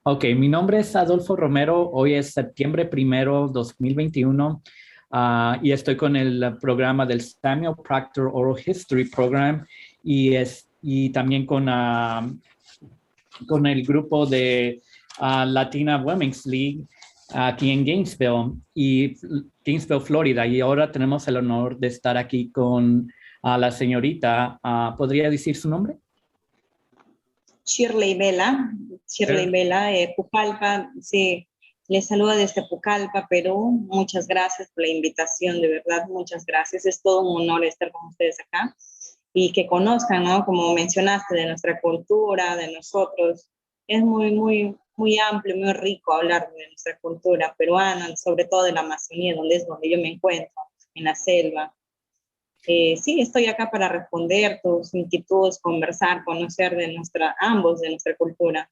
Ok, mi nombre es Adolfo Romero. Hoy es septiembre 1, 2021, y estoy con el programa del Samuel Proctor Oral History Program y también con el grupo de Latina Women's League aquí en Gainesville, Florida. Y ahora tenemos el honor de estar aquí con la señorita. ¿Podría decir su nombre? Shirley Vela, Shirley Sure. Vela, Pucallpa, sí, les saluda desde Pucallpa, Perú. Muchas gracias por la invitación, de verdad, muchas gracias. Es todo un honor estar con ustedes acá y que conozcan, ¿no? Como mencionaste, de nuestra cultura, de nosotros. Es muy amplio, muy rico hablar de nuestra cultura peruana, sobre todo de la Amazonía, donde es donde yo me encuentro, en la selva. Sí, estoy acá para responder tus inquietudes, conversar, conocer ambos de nuestra cultura.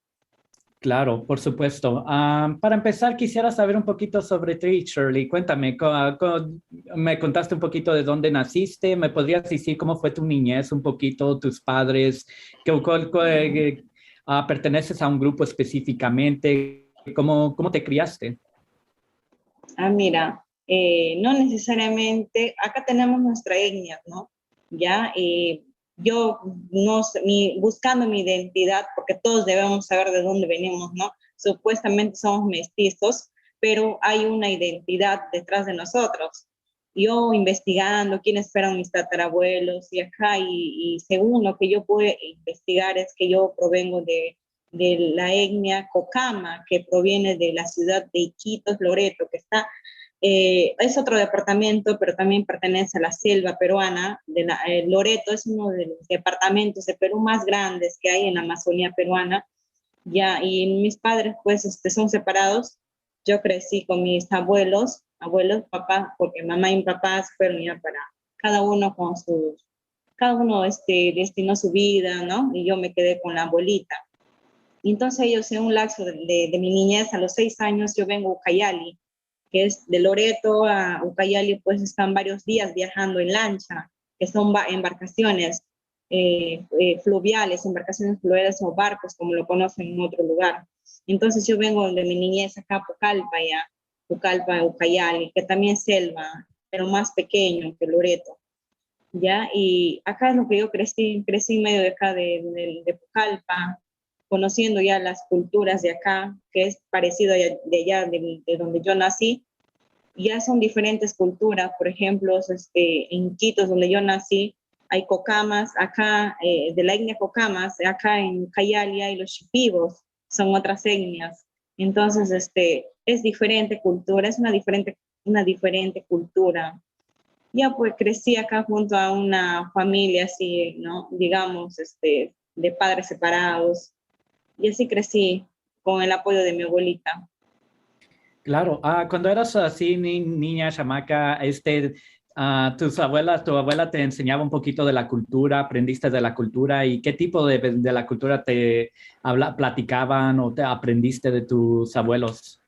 Claro, por supuesto. Para empezar, quisiera saber un poquito sobre ti, Shirley. Cuéntame, me contaste un poquito de dónde naciste. ¿Me podrías decir cómo fue tu niñez, un poquito, tus padres? ¿Perteneces a un grupo específicamente? ¿Cómo te criaste? Mira, no necesariamente, acá tenemos nuestra etnia, ¿no? Ya, yo no sé, buscando mi identidad, porque todos debemos saber de dónde venimos, ¿no? Supuestamente somos mestizos, pero hay una identidad detrás de nosotros. Yo investigando quiénes fueron mis tatarabuelos y acá, y según lo que yo pude investigar es que yo provengo de la etnia Cocama, que proviene de la ciudad de Iquitos, Loreto, que está, es otro departamento, pero también pertenece a la selva peruana. Loreto es uno de los departamentos de Perú más grandes que hay en la Amazonía peruana, ya, y mis padres pues son separados. Yo crecí con mis abuelos, papá, porque mamá y papá se fueron ya para cada uno cada uno destinó su vida, ¿no? Y yo me quedé con la abuelita. Y entonces ellos en un lapso de mi niñez, a los 6 años, yo vengo a Ucayali, que es de Loreto a Ucayali, pues están varios días viajando en lancha, que son embarcaciones embarcaciones fluviales o barcos, como lo conocen en otro lugar. Entonces yo vengo de mi niñez acá a Pucallpa, ya, Pucallpa, Ucayali, que también es selva, pero más pequeño que Loreto. ¿Ya? Y acá es lo que yo crecí en medio de acá de Pucallpa, conociendo ya las culturas de acá, que es parecido de allá, de donde yo nací. Ya son diferentes culturas. Por ejemplo, en Iquitos, donde yo nací, hay cocamas, acá, de la etnia cocamas, acá en Cayali hay los shipibos, son otras etnias. Entonces, es diferente cultura, es una diferente cultura. Ya pues crecí acá junto a una familia así, ¿no? Digamos, de padres separados. Y así crecí con el apoyo de mi abuelita. Claro, cuando eras así, niña, chamaca, tu abuela te enseñaba un poquito de la cultura, aprendiste de la cultura y qué tipo de la cultura platicaban o te aprendiste de tus abuelos.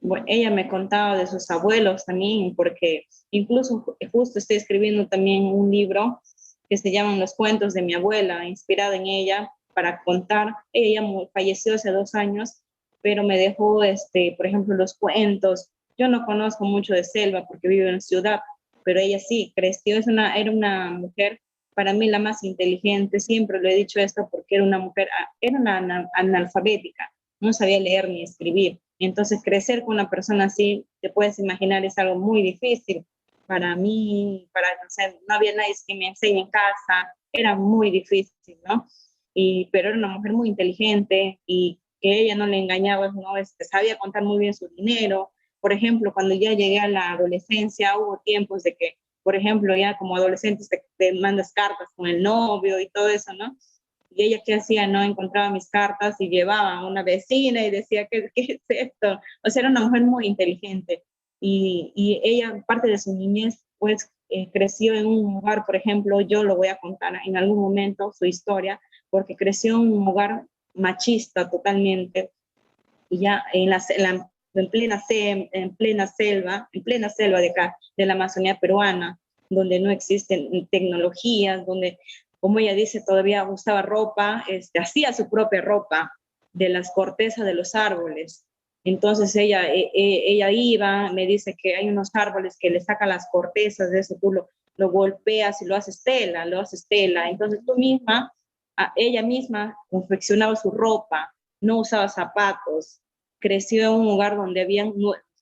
Bueno, ella me contaba de sus abuelos también, porque incluso justo estoy escribiendo también un libro que se llama Los cuentos de mi abuela, inspirado en ella para contar. Ella falleció hace 2 años, pero me dejó, por ejemplo, los cuentos. Yo no conozco mucho de selva porque vivo en ciudad, pero ella sí creció, era una mujer, para mí la más inteligente. Siempre lo he dicho esto porque era una mujer, era una analfabética, no sabía leer ni escribir. Entonces, crecer con una persona así, te puedes imaginar, es algo muy difícil para mí, no sé, no había nadie que me enseñe en casa, era muy difícil, ¿no? Pero era una mujer muy inteligente y que ella no le engañaba, ¿no? Sabía contar muy bien su dinero. Por ejemplo, cuando ya llegué a la adolescencia, hubo tiempos de que, por ejemplo, ya como adolescentes te mandas cartas con el novio y todo eso, ¿no? Y ella, ¿qué hacía? No encontraba mis cartas y llevaba a una vecina y decía, ¿qué es esto? O sea, era una mujer muy inteligente. Y ella, parte de su niñez, pues creció en un hogar, por ejemplo, yo lo voy a contar en algún momento su historia, porque creció en un hogar machista totalmente, y ya en plena selva de acá, de la Amazonía peruana, donde no existen tecnologías, donde, como ella dice, todavía usaba ropa, hacía su propia ropa, de las cortezas de los árboles. Entonces ella iba, me dice que hay unos árboles que le sacan las cortezas de eso, tú lo golpeas y lo haces tela, lo haces tela. Entonces tú misma, ella misma confeccionaba su ropa, no usaba zapatos, creció en un hogar donde habían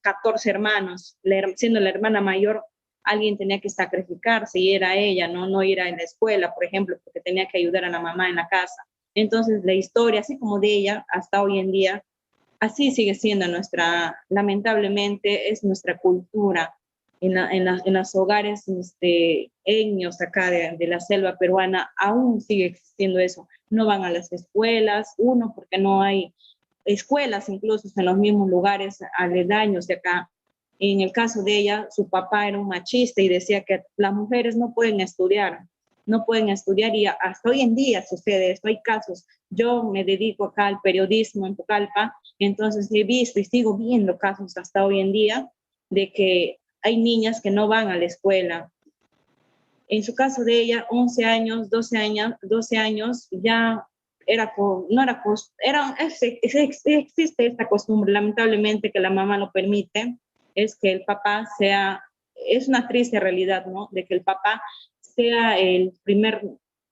14 hermanos, siendo la hermana mayor, alguien tenía que sacrificarse y era ella, no ir a la escuela, por ejemplo, porque tenía que ayudar a la mamá en la casa. Entonces la historia, así como de ella, hasta hoy en día, así sigue siendo lamentablemente es nuestra cultura. En los hogares etnios acá de la selva peruana aún sigue existiendo eso. No van a las escuelas, uno, porque no hay escuelas incluso en los mismos lugares aledaños de acá. En el caso de ella, su papá era un machista y decía que las mujeres no pueden estudiar, no pueden estudiar y hasta hoy en día sucede esto, hay casos. Yo me dedico acá al periodismo en Pucallpa, entonces he visto y sigo viendo casos hasta hoy en día de que hay niñas que no van a la escuela. En su caso de ella, 11 años, 12 años, ya existe esta costumbre, lamentablemente, que la mamá lo permite, es que el papá es una triste realidad, ¿no? De que el papá sea el primer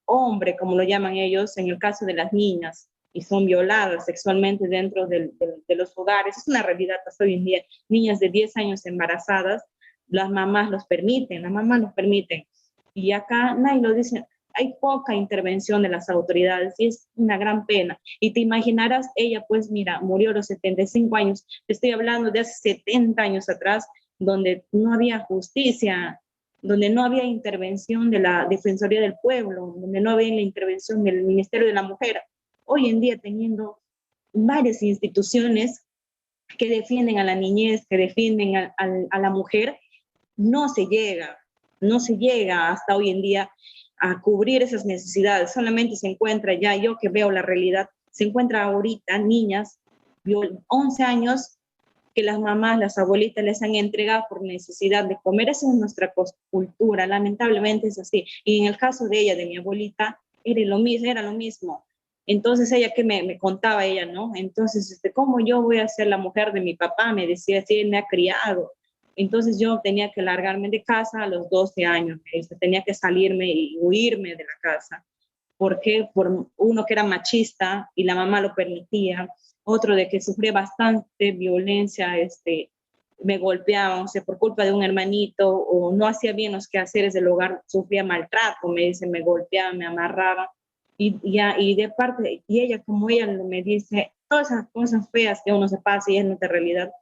hombre, como lo llaman ellos, en el caso de las niñas, y son violadas sexualmente dentro de los hogares. Es una realidad hasta hoy en día. Niñas de 10 años embarazadas, las mamás los permiten, y acá nadie lo dice, hay poca intervención de las autoridades y es una gran pena. Y te imaginarás, ella pues mira, murió a los 75 años, te estoy hablando de hace 70 años atrás, donde no había justicia, donde no había intervención de la Defensoría del Pueblo, donde no había la intervención del Ministerio de la Mujer. Hoy en día teniendo varias instituciones que defienden a la niñez, que defienden a la mujer, no se llega, no se llega hasta hoy en día a cubrir esas necesidades. Solamente se encuentra ya, yo que veo la realidad, se encuentra ahorita niñas, 11 años, que las mamás, las abuelitas les han entregado por necesidad de comer. Esa es nuestra cultura, lamentablemente es así. Y en el caso de ella, de mi abuelita, era lo mismo. Entonces ella que me contaba ella, ¿no? Entonces, ¿cómo yo voy a ser la mujer de mi papá? Me decía, si él me ha criado. Entonces yo tenía que largarme de casa a los 12 años, tenía que salirme y huirme de la casa. ¿Por qué? Por uno que era machista y la mamá lo permitía, otro de que sufría bastante violencia, me golpeaban, o sea, por culpa de un hermanito, o no hacía bien los quehaceres del hogar, sufría maltrato, me dice, me golpeaba, me amarraba, y ella, como ella me dice, todas esas cosas feas que uno se pasa y es nuestra realidad.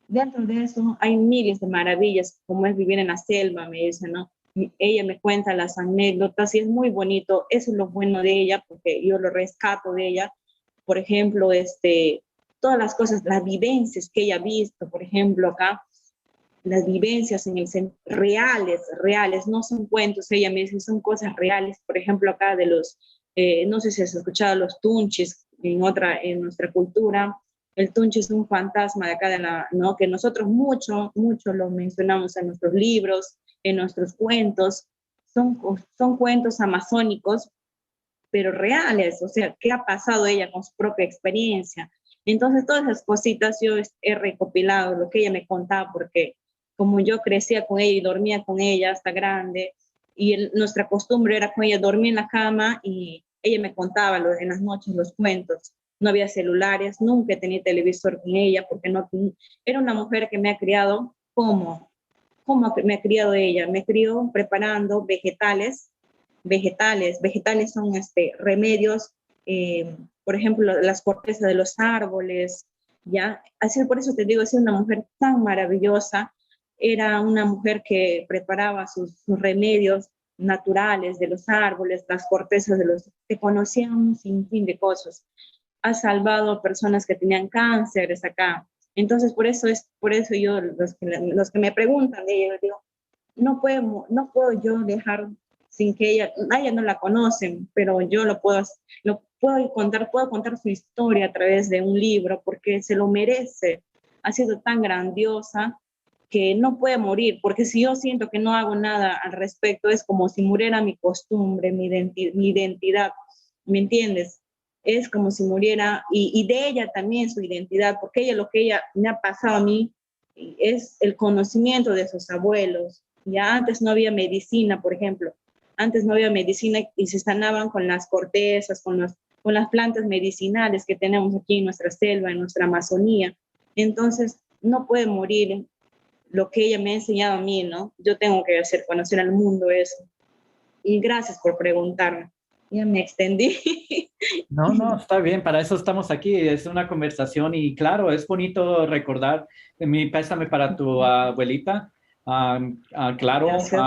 Dentro de eso hay miles de maravillas, como es vivir en la selva, me dice, ¿no? Ella me cuenta las anécdotas y es muy bonito, eso es lo bueno de ella, porque yo lo rescato de ella. Por ejemplo, todas las cosas, las vivencias que ella ha visto, por ejemplo, acá, las vivencias reales, no son cuentos, ella me dice, son cosas reales. Por ejemplo, acá no sé si has escuchado los tunchis en nuestra cultura. El tunche es un fantasma de acá, ¿no? Que nosotros mucho lo mencionamos en nuestros libros, en nuestros cuentos. Son cuentos amazónicos, pero reales, o sea, qué ha pasado ella con su propia experiencia. Entonces, todas esas cositas yo he recopilado, lo que ella me contaba, porque como yo crecía con ella y dormía con ella hasta grande, y nuestra costumbre era con ella dormir en la cama y ella me contaba en las noches los cuentos. No había celulares, nunca tenía televisor con ella, porque no, era una mujer que me ha criado como me ha criado ella, me crió preparando vegetales son remedios, por ejemplo, las cortezas de los árboles, ¿ya? Así, por eso te digo, es una mujer tan maravillosa, era una mujer que preparaba sus remedios naturales de los árboles, las cortezas que conocían un sinfín de cosas. Ha salvado a personas que tenían cánceres acá. Entonces, por eso yo, los que me preguntan de ella, digo, no puedo yo dejar sin que ella no la conocen, pero yo lo puedo contar su historia a través de un libro porque se lo merece. Ha sido tan grandiosa que no puede morir, porque si yo siento que no hago nada al respecto, es como si muriera mi costumbre, mi identidad, ¿me entiendes? es como si muriera, y de ella también su identidad, porque ella, lo que ella me ha pasado a mí es el conocimiento de sus abuelos. Ya antes no había medicina, por ejemplo, antes no había medicina y se sanaban con las cortezas, con las plantas medicinales que tenemos aquí en nuestra selva, en nuestra Amazonía. Entonces, no puede morir lo que ella me ha enseñado a mí, ¿no? Yo tengo que hacer conocer al mundo eso. Y gracias por preguntarme. Ya me extendí. No, no, está bien, para eso estamos aquí, es una conversación y claro, es bonito recordar, mi pésame para tu abuelita. Claro, Gracias.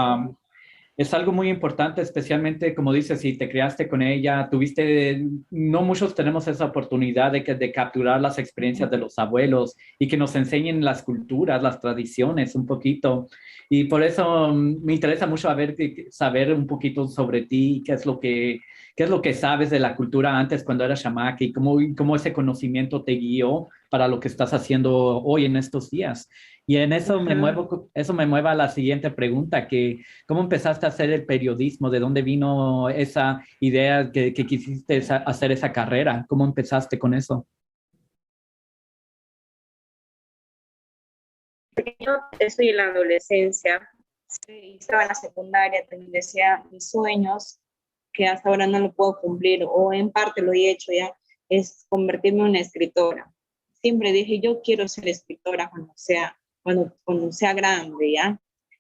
es algo muy importante, especialmente como dices, si te criaste con ella, tuviste, no muchos tenemos esa oportunidad de capturar las experiencias de los abuelos y que nos enseñen las culturas, las tradiciones un poquito. Y por eso me interesa mucho saber un poquito sobre ti, qué es lo que sabes de la cultura antes cuando eras chamaca y cómo ese conocimiento te guió para lo que estás haciendo hoy en estos días. Y en eso Ajá. eso me mueve a la siguiente pregunta, que ¿cómo empezaste a hacer el periodismo? ¿De dónde vino esa idea que quisiste hacer esa carrera? ¿Cómo empezaste con eso? Yo estoy en la adolescencia, sí, estaba en la secundaria, también decía mis sueños, que hasta ahora no lo puedo cumplir, o en parte lo he hecho ya, es convertirme en una escritora. Siempre dije, yo quiero ser escritora cuando sea grande, ¿ya?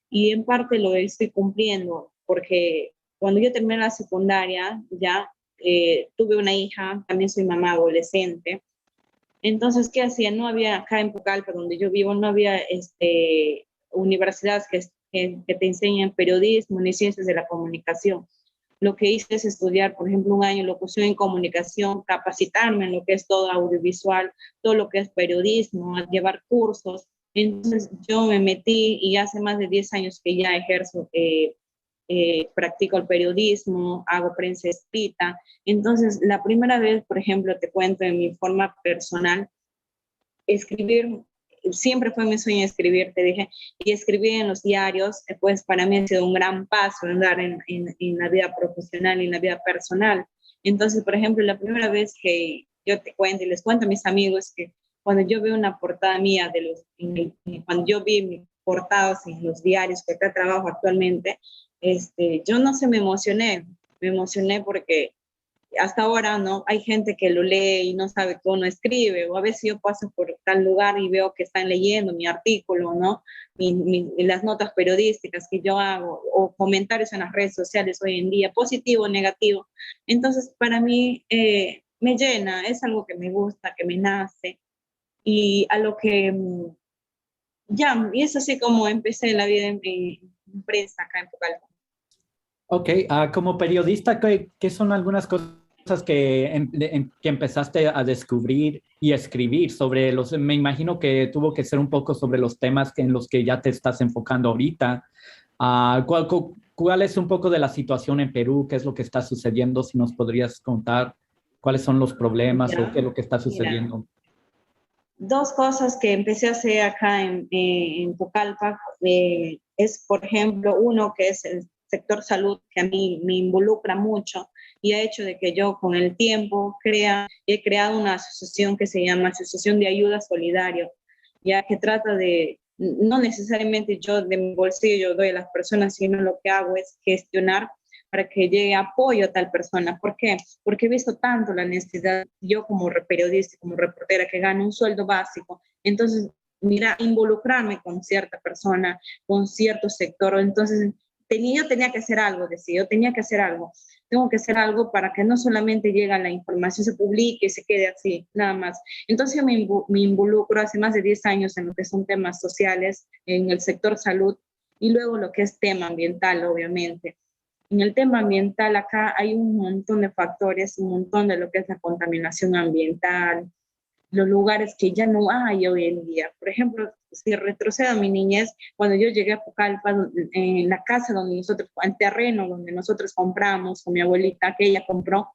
Y en parte lo estoy cumpliendo, porque cuando yo terminé la secundaria, ya tuve una hija, también soy mamá adolescente. Entonces, ¿qué hacía? No había acá en Pucallpa, donde yo vivo, no había universidades que te enseñan periodismo ni ciencias de la comunicación. Lo que hice es estudiar, por ejemplo, un año locución y comunicación, capacitarme en lo que es todo audiovisual, todo lo que es periodismo, llevar cursos. Entonces yo me metí y hace más de 10 años que ya ejerzo, practico el periodismo, hago prensa escrita. Entonces, la primera vez, por ejemplo, te cuento en mi forma personal, escribir, siempre fue mi sueño escribir, te dije, y escribir en los diarios, pues para mí ha sido un gran paso andar en la vida profesional y en la vida personal. Entonces, por ejemplo, la primera vez que yo te cuento y les cuento a mis amigos que cuando yo veo una portada mía cuando yo vi mis portadas en los diarios que acá trabajo actualmente, yo no sé, me emocioné porque hasta ahora no hay gente que lo lee y no sabe que uno escribe, o a veces yo paso por tal lugar y veo que están leyendo mi artículo, ¿no? Las notas periodísticas que yo hago, o comentarios en las redes sociales hoy en día, positivo o negativo. Entonces, para mí me llena, es algo que me gusta, que me nace, y a lo que ya, y es así como empecé la vida en prensa acá en Pucallpa. Ok, como periodista, ¿qué son algunas cosas que empezaste a descubrir y escribir sobre me imagino que tuvo que ser un poco sobre los temas en los que ya te estás enfocando ahorita? ¿Cuál es un poco de la situación en Perú? ¿Qué es lo que está sucediendo? Si nos podrías contar cuáles son los problemas o qué es Ya, lo que está mira, sucediendo. dos cosas que empecé a hacer acá en Pucallpa es, por ejemplo, uno que es el sector salud, que a mí me involucra mucho y ha hecho de que yo con el tiempo he creado una asociación que se llama Asociación de Ayuda Solidario, ya que trata de, no necesariamente yo de mi bolsillo doy a las personas, sino lo que hago es gestionar para que llegue apoyo a tal persona. ¿Por qué? Porque he visto tanto la necesidad, yo como periodista, como reportera, que gano un sueldo básico, entonces, mira, involucrarme con cierta persona, con cierto sector, entonces yo tenía que hacer algo, decía, yo tenía que hacer algo, tengo que hacer algo para que no solamente llegue la información, se publique y se quede así, nada más. Entonces yo me involucro hace más de 10 años en lo que son temas sociales, en el sector salud, y luego lo que es tema ambiental, obviamente. En el tema ambiental, acá hay un montón de factores, un montón de lo que es la contaminación ambiental, los lugares que ya no hay hoy en día. Por ejemplo, si retrocedo a mi niñez, cuando yo llegué a Pucallpa, en la casa donde nosotros, el terreno donde nosotros compramos, con mi abuelita, que ella compró,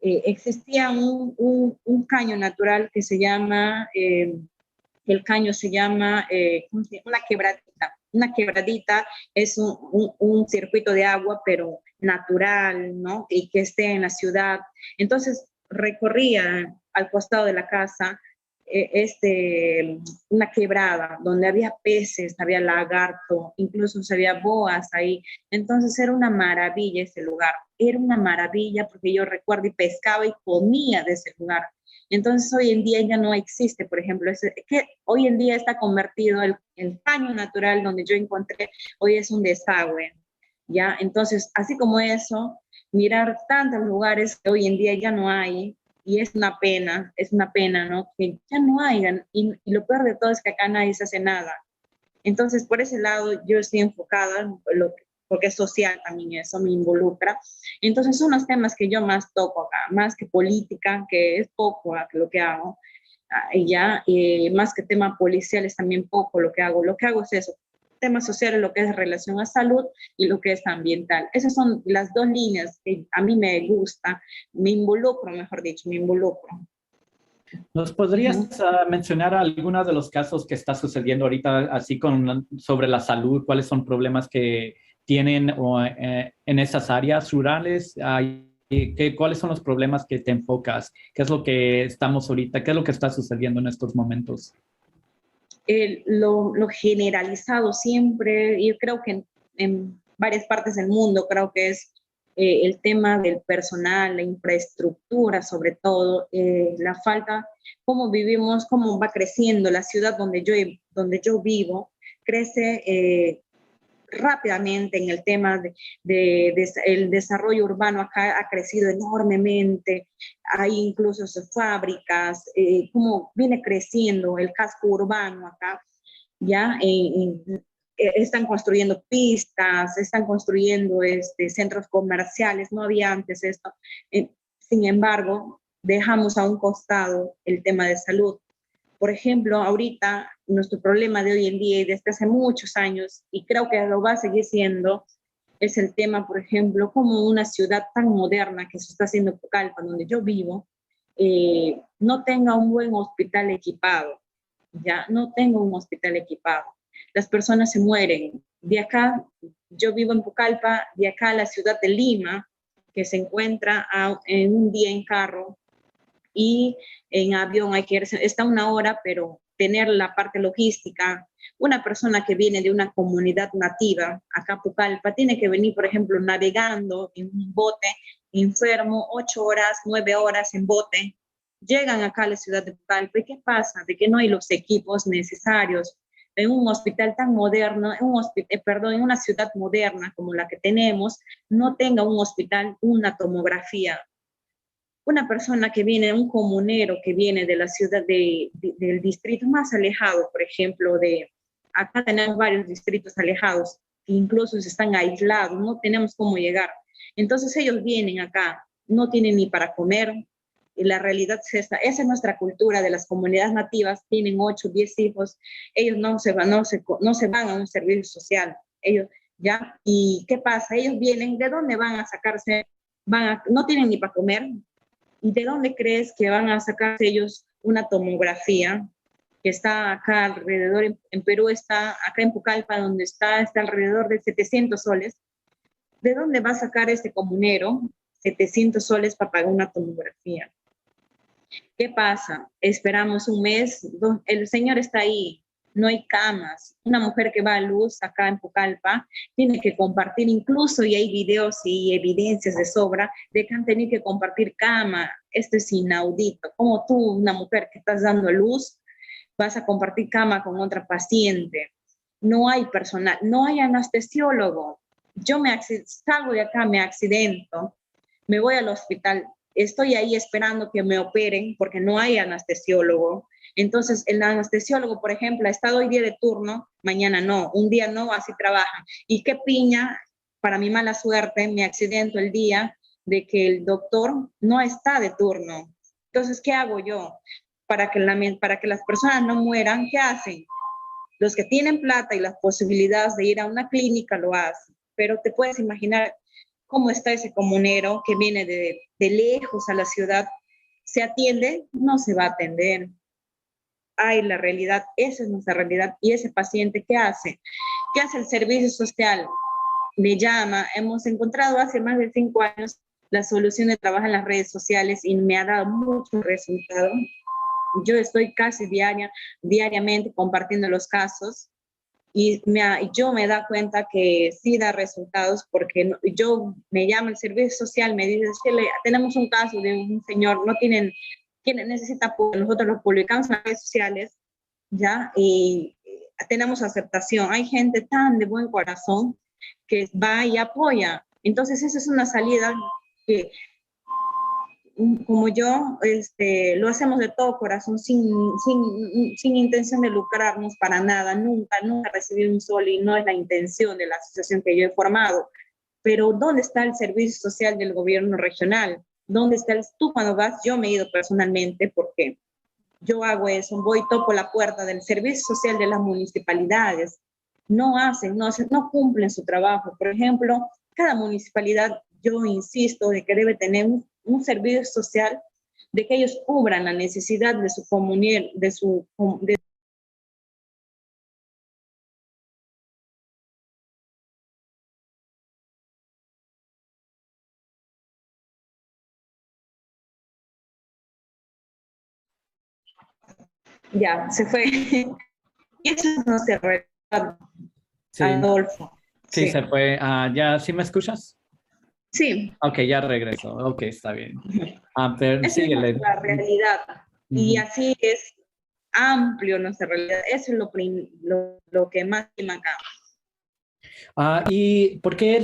existía un caño natural que se llama el caño se llama ¿cómo se llama? Una quebradita. Una quebradita es un circuito de agua, pero natural, ¿no? Y que esté en la ciudad. Entonces, recorría al costado de la casa una quebrada donde había peces, había lagarto, incluso había boas ahí. Entonces era una maravilla ese lugar, era una maravilla porque yo recuerdo y pescaba y comía de ese lugar. Entonces hoy en día ya no existe, por ejemplo, que hoy en día está convertido el caño natural donde yo encontré, hoy es un desagüe, ¿ya? Entonces, así como eso, mirar tantos lugares que hoy en día ya no hay, y es una pena, ¿no? Que ya no hayan, y lo peor de todo es que acá nadie se hace nada. Entonces, por ese lado, yo estoy enfocada, porque es social también eso, me involucra. Entonces, son los temas que yo más toco acá, más que política, que es poco lo que hago, y ya, más que tema policial es también poco lo que hago. Lo que hago es eso, temas sociales, lo que es relación a salud y lo que es ambiental. Esas son las dos líneas que a mí me gusta, me involucro, mejor dicho, me involucro. ¿Nos podrías mencionar algunos de los casos que está sucediendo ahorita, así sobre la salud? ¿Cuáles son problemas que tienen en esas áreas rurales? ¿Cuáles son los problemas que te enfocas? ¿Qué es lo que estamos ahorita? ¿Qué es lo que está sucediendo en estos momentos? Lo generalizado siempre, yo creo que en varias partes del mundo, creo que es el tema del personal, la infraestructura sobre todo, la falta, cómo vivimos, cómo va creciendo la ciudad donde yo vivo, crece rápidamente en el tema el desarrollo urbano acá ha crecido enormemente, hay incluso fábricas, cómo viene creciendo el casco urbano acá, ya están construyendo pistas, están construyendo centros comerciales, no había antes esto. Sin embargo, dejamos a un costado el tema de salud. Por ejemplo, ahorita nuestro problema de hoy en día y desde hace muchos años, y creo que lo va a seguir siendo, es el tema, por ejemplo, como una ciudad tan moderna que se está haciendo en Pucallpa, donde yo vivo, no tenga un buen hospital equipado, ya no tengo un hospital equipado. Las personas se mueren. De acá, yo vivo en Pucallpa, de acá a la ciudad de Lima, que se encuentra en un día en carro, y en avión hay que ir, está una hora, pero tener la parte logística, una persona que viene de una comunidad nativa, acá Pucallpa, tiene que venir, por ejemplo, navegando en un bote, enfermo, 8 horas, 9 horas en bote, llegan acá a la ciudad de Pucallpa, ¿y qué pasa? De que no hay los equipos necesarios en un hospital tan moderno, en una ciudad moderna como la que tenemos, no tenga un hospital, una tomografía. Una persona que viene, un comunero que viene de la ciudad del distrito más alejado, por ejemplo, acá tenemos varios distritos alejados, que incluso están aislados, no tenemos cómo llegar. Entonces ellos vienen acá, no tienen ni para comer, y la realidad es esta. Esa es nuestra cultura de las comunidades nativas, tienen 8, 10 hijos, ellos no se van a un servicio social, ellos, ¿ya? ¿Y qué pasa? Ellos vienen, ¿de dónde van a sacarse? No tienen ni para comer. ¿Y de dónde crees que van a sacarse ellos una tomografía que está acá alrededor? En Perú está, acá en Pucallpa, donde está alrededor de 700 soles. ¿De dónde va a sacar este comunero 700 soles para pagar una tomografía? ¿Qué pasa? Esperamos un mes, el señor está ahí, no hay camas. Una mujer que va a luz acá en Pucallpa tiene que compartir incluso, y hay videos y evidencias de sobra, de que han tenido que compartir cama. Esto es inaudito. Como tú, una mujer que estás dando a luz, vas a compartir cama con otra paciente. No hay personal, no hay anestesiólogo. Yo salgo de acá, me accidento, me voy al hospital, estoy ahí esperando que me operen porque no hay anestesiólogo. Entonces, el anestesiólogo, por ejemplo, ha estado hoy día de turno, mañana no, un día no, así trabaja. Y qué piña, para mi mala suerte, me accidento el día de que el doctor no está de turno. Entonces, ¿qué hago yo? Para que las personas no mueran, ¿qué hacen? Los que tienen plata y las posibilidades de ir a una clínica lo hacen. Pero te puedes imaginar cómo está ese comunero que viene de lejos a la ciudad. ¿Se atiende? No se va a atender. Ay, la realidad, esa es nuestra realidad. ¿Y ese paciente qué hace? ¿Qué hace el servicio social? Le llama, hemos encontrado hace más de 5 años la solución de trabajo en las redes sociales y me ha dado mucho resultado. Yo estoy casi diariamente compartiendo los casos y yo me da cuenta que sí da resultados porque yo me llama el servicio social, me dice, tenemos un caso de un señor, no tienen, necesita apoyo, nosotros lo publicamos en las redes sociales, ¿ya? Y tenemos aceptación. Hay gente tan de buen corazón que va y apoya. Entonces esa es una salida que como yo, lo hacemos de todo corazón, sin intención de lucrarnos para nada, nunca recibí un sol y no es la intención de la asociación que yo he formado. Pero ¿dónde está el servicio social del gobierno regional? ¿Dónde está tú cuando vas? Yo me he ido personalmente porque yo hago eso, voy, toco la puerta del servicio social de las municipalidades. No cumplen su trabajo. Por ejemplo, cada municipalidad, yo insisto, de que debe tener un servicio social, de que ellos cubran la necesidad de su comunidad, ya, se fue. Y eso no se recuerda, Sí, Adolfo. sí, Sí, se fue. ¿Ya sí me escuchas? sí. Ok, ya regresó. Ok, está bien. Pero Esa es síguele. nuestra realidad. Y Ujú. así es amplio nuestra realidad. Eso es lo que más me acá. ¿Y por qué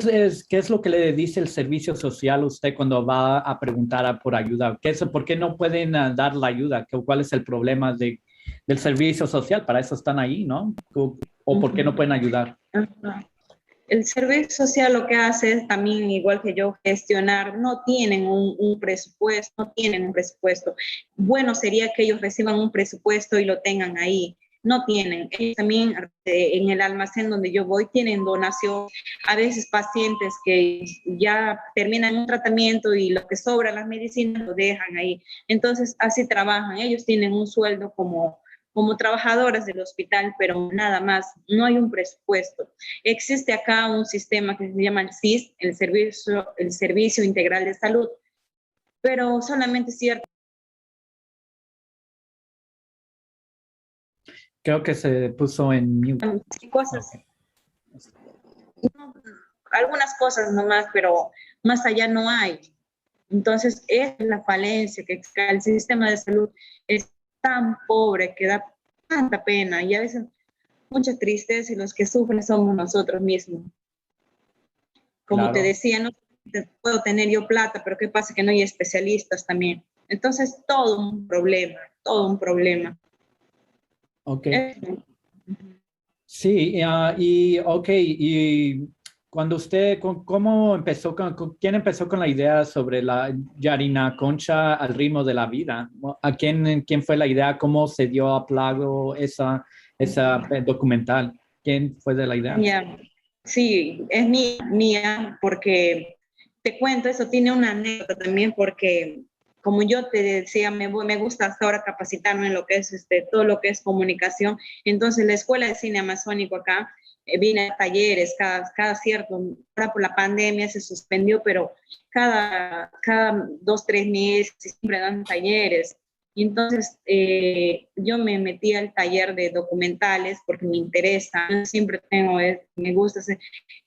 qué es lo que le dice el servicio social a usted cuando va a preguntar por ayuda? ¿Por qué no pueden dar la ayuda? ¿Cuál es el problema del servicio social? Para eso están ahí, ¿no? ¿O por qué no pueden ayudar? Ajá. El servicio social lo que hace es también, igual que yo, gestionar. No tienen un presupuesto, no tienen un presupuesto. Bueno sería que ellos reciban un presupuesto y lo tengan ahí. No tienen. Ellos también en el almacén donde yo voy tienen donación. A veces pacientes que ya terminan un tratamiento y lo que sobra las medicinas lo dejan ahí. Entonces así trabajan. Ellos tienen un sueldo como trabajadoras del hospital, pero nada más, no hay un presupuesto. Existe acá un sistema que se llama el SIS, el Servicio Integral de Salud, pero solamente ciertas Creo que se puso en mute. cosas, Ok. no, algunas cosas nomás, pero más allá no hay. Entonces, es la falencia que el sistema de salud es tan pobre que da tanta pena y a veces mucha tristeza y los que sufren somos nosotros mismos. Como te Claro. decía, no puedo tener yo plata, pero ¿qué pasa? Que no hay especialistas también. Entonces, todo un problema, todo un problema. Ok. Eh, Sí, ok, y cuando ¿cómo empezó quién empezó con la idea sobre la Yarina Concha al ritmo de la vida? ¿A quién fue la idea? ¿Cómo se dio a plago esa documental? ¿Quién fue de la idea? Ya, sí, es mía, porque te cuento, eso tiene una anécdota también, porque como yo te decía, me gusta hasta ahora capacitarme en lo que es todo lo que es comunicación. Entonces, la Escuela de Cine Amazónico acá, viene a talleres cada cierto, ahora por la pandemia se suspendió, pero cada 2, 3 meses siempre dan talleres. Y entonces yo me metí al taller de documentales porque me interesa, siempre me gusta hacer,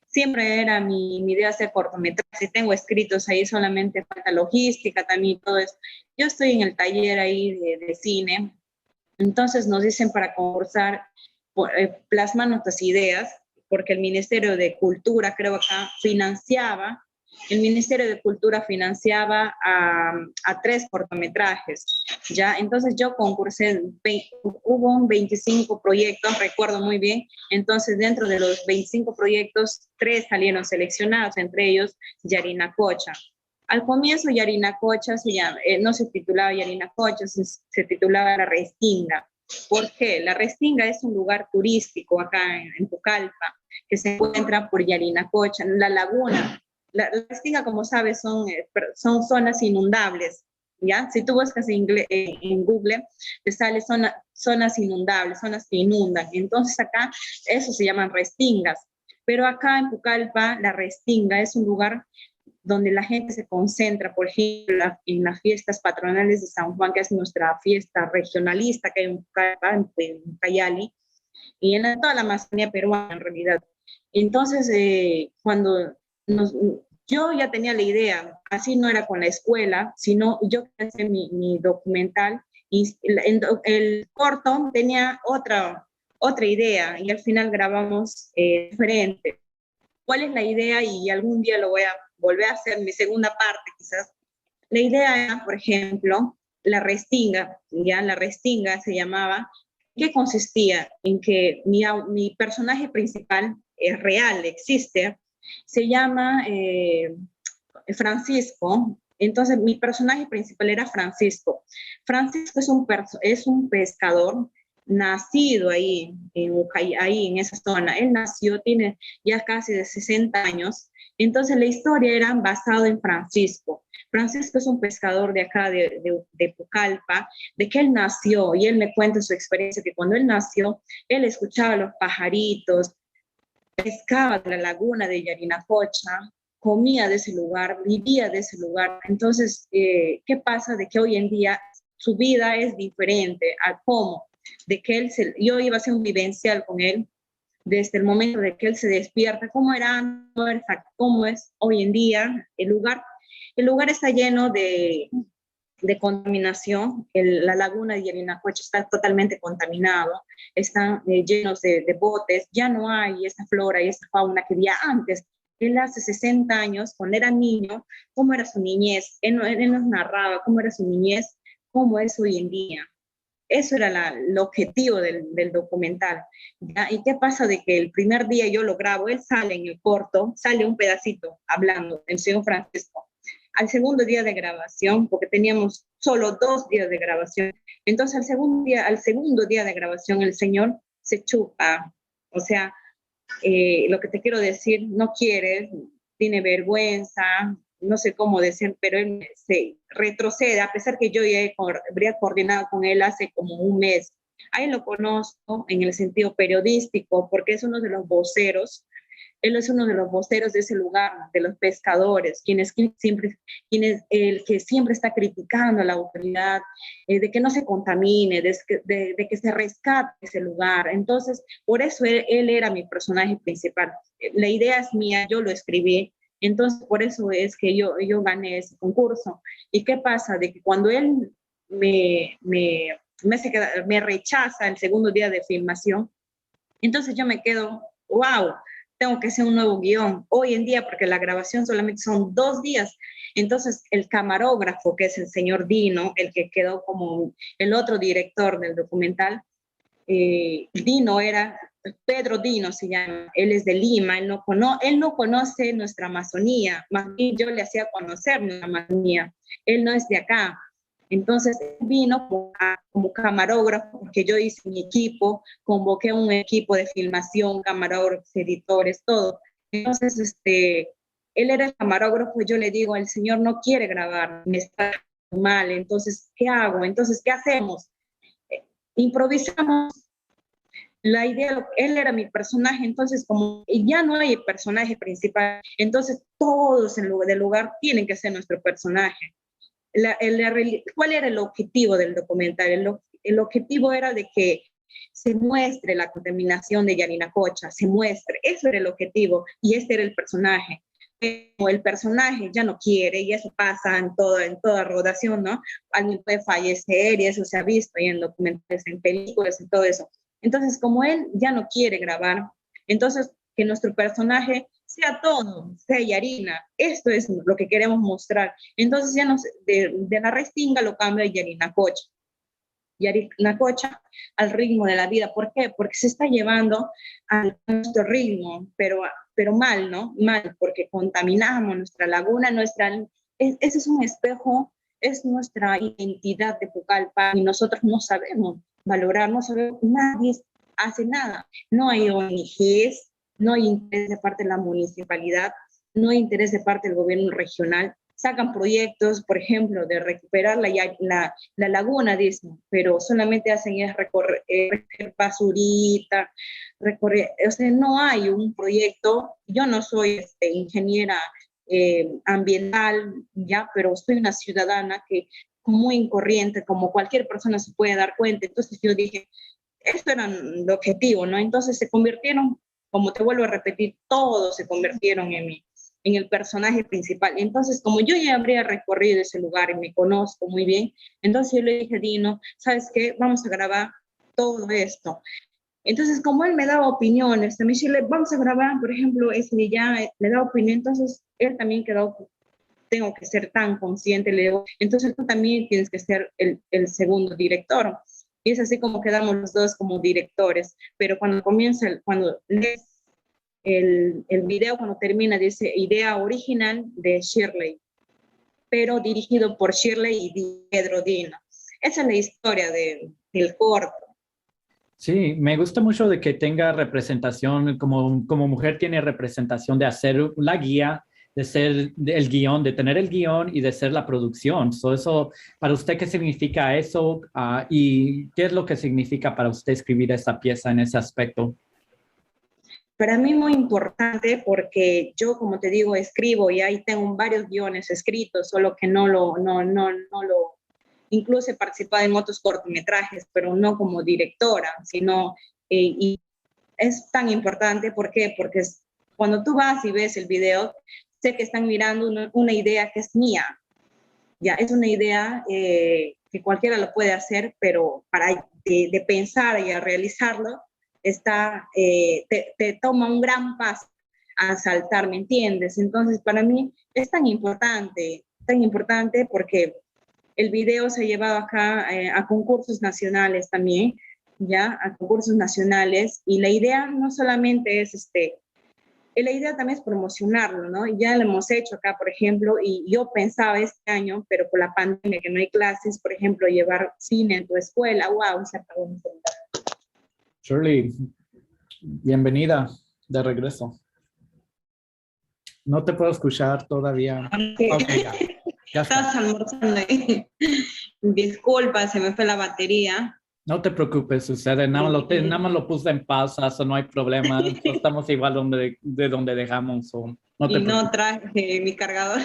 siempre era mi idea hacer cortometrajes, tengo escritos ahí, solamente falta logística también, todo eso. Yo estoy en el taller ahí de cine, entonces nos dicen para concursar, plasmar nuestras ideas, porque el Ministerio de Cultura, creo acá, el Ministerio de Cultura financiaba a 3 cortometrajes, ¿ya? Entonces yo concursé, hubo 25 proyectos, recuerdo muy bien, entonces dentro de los 25 proyectos, 3 salieron seleccionados, entre ellos Yarinacocha. Al comienzo Yarinacocha no se titulaba Yarinacocha, se titulaba La Restinga. ¿Por qué? La Restinga es un lugar turístico acá en Pucallpa, que se encuentra por Yarinacocha, la laguna. La Restinga, como sabes, son zonas inundables, ¿ya? Si tú buscas en Google, te sale zonas inundables, zonas que inundan. Entonces acá, eso se llaman restingas. Pero acá en Pucallpa, la Restinga es un lugar donde la gente se concentra, por ejemplo, en las fiestas patronales de San Juan, que es nuestra fiesta regionalista que hay en Cayali, y en toda la Amazonía peruana en realidad. Entonces, cuando yo ya tenía la idea, así no era con la escuela, sino yo quería hacer mi documental, y el corto tenía otra idea, y al final grabamos diferente. ¿Cuál es la idea? Y algún día lo voy a volver a hacer, mi segunda parte quizás. La idea era, por ejemplo, la restinga, ya la restinga se llamaba. ¿Qué consistía? En que mi personaje principal es real, existe, se llama Francisco. Entonces, mi personaje principal era Francisco. Francisco es un pescador nacido ahí ahí en esa zona. Él nació, tiene ya casi de 60 años. Entonces, la historia era basada en Francisco. Francisco es un pescador de acá, de Pucallpa, de que él nació, y él me cuenta su experiencia, que cuando él nació, él escuchaba los pajaritos, pescaba de la laguna de Yarinacocha, comía de ese lugar, vivía de ese lugar. Entonces, ¿qué pasa? De que hoy en día su vida es diferente a cómo, de que yo iba a hacer un vivencial con él, desde el momento de que él se despierta, cómo era antes, cómo es hoy en día el lugar. El lugar está lleno de contaminación. La laguna de Yarinacocha está totalmente contaminado, están llenos de botes, ya no hay esta flora y esta fauna que había antes. Él hace 60 años, cuando era niño, cómo era su niñez, él nos narraba cómo era su niñez, cómo es hoy en día. Eso era el objetivo del documental. ¿Ya? ¿Y qué pasa? De que el primer día yo lo grabo, él sale en el corto, sale un pedacito hablando, el señor Francisco. Al segundo día de grabación, porque teníamos solo 2 días de grabación, entonces al segundo día de grabación el señor se chupa, o sea, lo que te quiero decir, no quiere, tiene vergüenza, no sé cómo decir, pero él se retrocede, a pesar que yo ya habría coordinado con él hace como un mes. Ahí lo conozco en el sentido periodístico, porque es uno de los voceros. Él es uno de los voceros de ese lugar, de los pescadores, el que siempre está criticando a la autoridad, de que no se contamine, de que se rescate ese lugar. Entonces, por eso él era mi personaje principal. La idea es mía, yo lo escribí, entonces por eso es que yo gané ese concurso. ¿Y qué pasa? De que cuando él me rechaza el segundo día de filmación, entonces yo me quedo, wow, tengo que hacer un nuevo guión. Hoy en día, porque la grabación solamente son 2 días, entonces el camarógrafo, que es el señor Dino, el que quedó como el otro director del documental, Dino era, Pedro Dino se llama, él es de Lima, él no conoce nuestra Amazonía, más bien yo le hacía conocer nuestra Amazonía, él no es de acá. Entonces vino como camarógrafo, porque yo hice mi equipo, convoqué un equipo de filmación, camarógrafos, editores, todo. Entonces, él era el camarógrafo y yo le digo, el señor no quiere grabar, me está mal, entonces, ¿qué hago? Entonces, ¿qué hacemos? Improvisamos. La idea, él era mi personaje, entonces como ya no hay personaje principal, entonces todos del lugar tienen que ser nuestro personaje. ¿Cuál era el objetivo del documental? El objetivo era de que se muestre la contaminación de Yarinacocha, se muestre, eso era el objetivo, y este era el personaje. Como el personaje ya no quiere, y eso pasa en toda rodación, ¿no? Alguien puede fallecer, y eso se ha visto y en documentales, en películas y todo eso. Entonces, como él ya no quiere grabar, entonces que nuestro personaje sea todo, sea Yarina. Esto es lo que queremos mostrar. Entonces ya de la restinga lo cambia a Yarinacocha. Yarinacocha al ritmo de la vida. ¿Por qué? Porque se está llevando a nuestro ritmo, pero mal, ¿no? Mal, porque contaminamos nuestra laguna, ese es un espejo, es nuestra identidad de Pucallpa, y nosotros no sabemos valorar, no sabemos, nadie hace nada. No hay ONGs, no hay interés de parte de la municipalidad, no hay interés de parte del gobierno regional. Sacan proyectos, por ejemplo, de recuperar la laguna, dicen, pero solamente hacen es recorrer basurita, o sea, no hay un proyecto. Yo no soy ingeniera ambiental, ya, pero soy una ciudadana que muy corriente, como cualquier persona se puede dar cuenta. Entonces yo dije, esto era el objetivo, ¿no? Entonces se convirtieron, como te vuelvo a repetir, todos se convirtieron en mí, en el personaje principal. Entonces, como yo ya habría recorrido ese lugar y me conozco muy bien, entonces yo le dije a Dino, ¿sabes qué? Vamos a grabar todo esto. Entonces, como él me daba opiniones, también si le vamos a grabar, por ejemplo, ese día le da opinión, entonces él también quedó, tengo que ser tan consciente, le digo, entonces tú también tienes que ser el segundo director. Y es así como quedamos los dos como directores, pero cuando comienza, cuando lees el video, cuando termina, dice idea original de Shirley, pero dirigido por Shirley y Pedro Dino. Esa es la historia del corto. Sí, me gusta mucho de que tenga representación, como mujer tiene representación de hacer la guía, de ser el guión, de tener el guión y de ser la producción. Eso, para usted, ¿qué significa eso? ¿Y qué es lo que significa para usted escribir esta pieza en ese aspecto? Para mí muy importante porque yo, como te digo, escribo y ahí tengo varios guiones escritos, solo que no lo, incluso he participado en otros cortometrajes, pero no como directora, sino, y es tan importante, ¿por qué? Porque cuando tú vas y ves el video, sé que están mirando una idea que es mía, ya, es una idea que cualquiera lo puede hacer, pero para de pensar y a realizarlo, te toma un gran paso a saltar, ¿me entiendes? Entonces, para mí es tan importante porque el video se ha llevado acá a concursos nacionales también, ya, a concursos nacionales, y la idea no solamente es la idea también es promocionarlo, ¿no? Ya lo hemos hecho acá, por ejemplo, y yo pensaba este año, pero por la pandemia que no hay clases, por ejemplo, llevar cine en tu escuela, wow, se acabó mi celular. Shirley, bienvenida de regreso. No te puedo escuchar todavía. Okay, ya está. Estás almorzando ahí. Disculpa, se me fue la batería. No te preocupes, sucede. Nada más lo puse en pausa, eso no hay problema. Estamos igual de donde dejamos. No te Y no preocupes. traje mi cargador.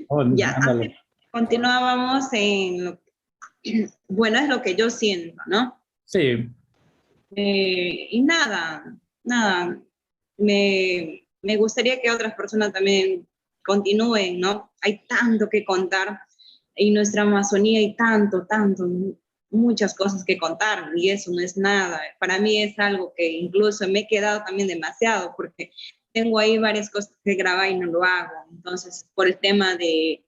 Oh, Ya, ándale. continuábamos en bueno, es lo que yo siento, ¿no? Sí, Y nada, me gustaría que otras personas también continúen, ¿no? Hay tanto que contar en nuestra Amazonía, hay tanto, muchas cosas que contar y eso no es nada. Para mí es algo que incluso me he quedado también demasiado porque tengo ahí varias cosas que grabar y no lo hago. Entonces, por el tema de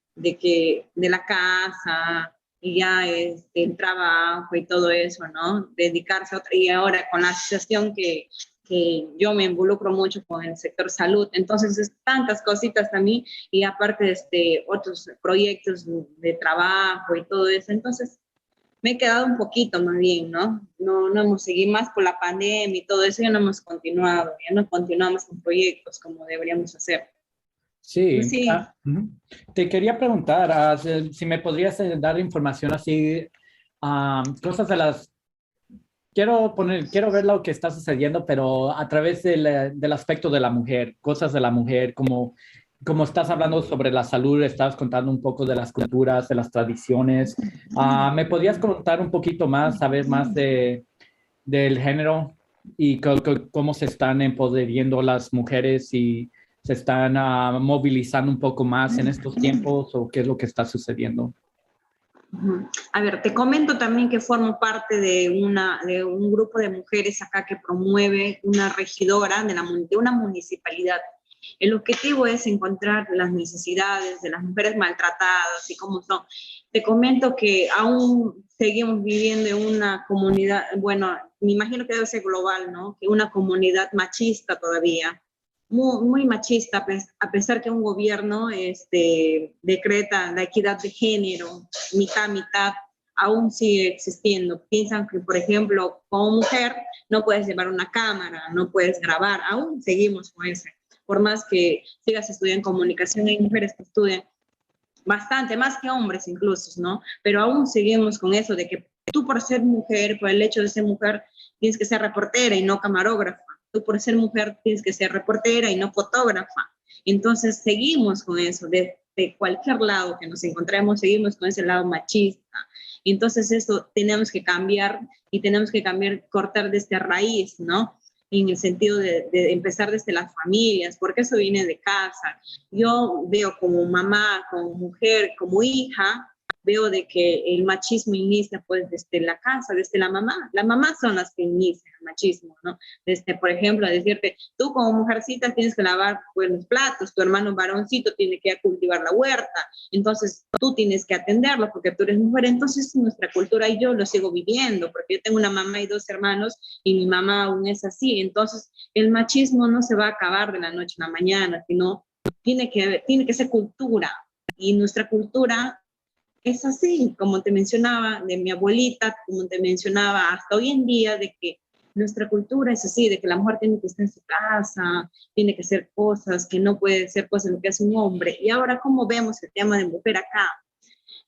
la casa, y ya el trabajo y todo eso, ¿no? Dedicarse a otra, y ahora con la asociación que yo me involucro mucho con el sector salud, entonces es tantas cositas también, y aparte otros proyectos de trabajo y todo eso, entonces me he quedado un poquito más bien, ¿no? No hemos seguido más por la pandemia y todo eso, ya no hemos continuado, ya no continuamos con proyectos como deberíamos hacer. sí. Sí. Te quería preguntar si me podrías dar información así, cosas de las... quiero ver lo que está sucediendo, pero a través del aspecto de la mujer, cosas de la mujer, como estás hablando sobre la salud, estás contando un poco de las culturas, de las tradiciones. ¿Me podrías contar un poquito más, saber más del género y cómo se están empoderando las mujeres y se están movilizando un poco más en estos tiempos o qué es lo que está sucediendo? A ver, te comento también que formo parte de un grupo de mujeres acá que promueve una regidora de una municipalidad. El objetivo es encontrar las necesidades de las mujeres maltratadas y cómo son. Te comento que aún seguimos viviendo en una comunidad, bueno, me imagino que debe ser global, ¿no? Que una comunidad machista todavía, muy machista, a pesar que un gobierno decreta la equidad de género, mitad, mitad, aún sigue existiendo. Piensan que, por ejemplo, como mujer no puedes llevar una cámara, no puedes grabar, aún seguimos con eso. Por más que sigas estudiando comunicación, hay mujeres que estudian bastante, más que hombres incluso, ¿no? Pero aún seguimos con eso de que tú por ser mujer, por el hecho de ser mujer, tienes que ser reportera y no camarógrafa. Tú por ser mujer tienes que ser reportera y no fotógrafa. Entonces seguimos con eso, de cualquier lado que nos encontremos, seguimos con ese lado machista. Entonces eso tenemos que cambiar y tenemos que cambiar, cortar desde raíz, ¿no? En el sentido de empezar desde las familias, porque eso viene de casa. Yo veo como mamá, como mujer, como hija, veo de que el machismo inicia pues desde la casa, desde la mamá. Las mamás son las que inician el machismo, ¿no? Desde, por ejemplo, a decirte, tú como mujercita tienes que lavar pues, los platos, tu hermano varoncito tiene que cultivar la huerta, entonces tú tienes que atenderlo porque tú eres mujer. Entonces nuestra cultura y yo lo sigo viviendo, porque yo tengo una mamá y dos hermanos y mi mamá aún es así. Entonces el machismo no se va a acabar de la noche a la mañana, sino tiene que ser cultura. Y nuestra cultura es así, como te mencionaba, de mi abuelita, como te mencionaba hasta hoy en día, de que nuestra cultura es así, de que la mujer tiene que estar en su casa, tiene que hacer cosas, que no puede hacer cosas lo que hace un hombre. Y ahora, ¿cómo vemos el tema de mujer acá?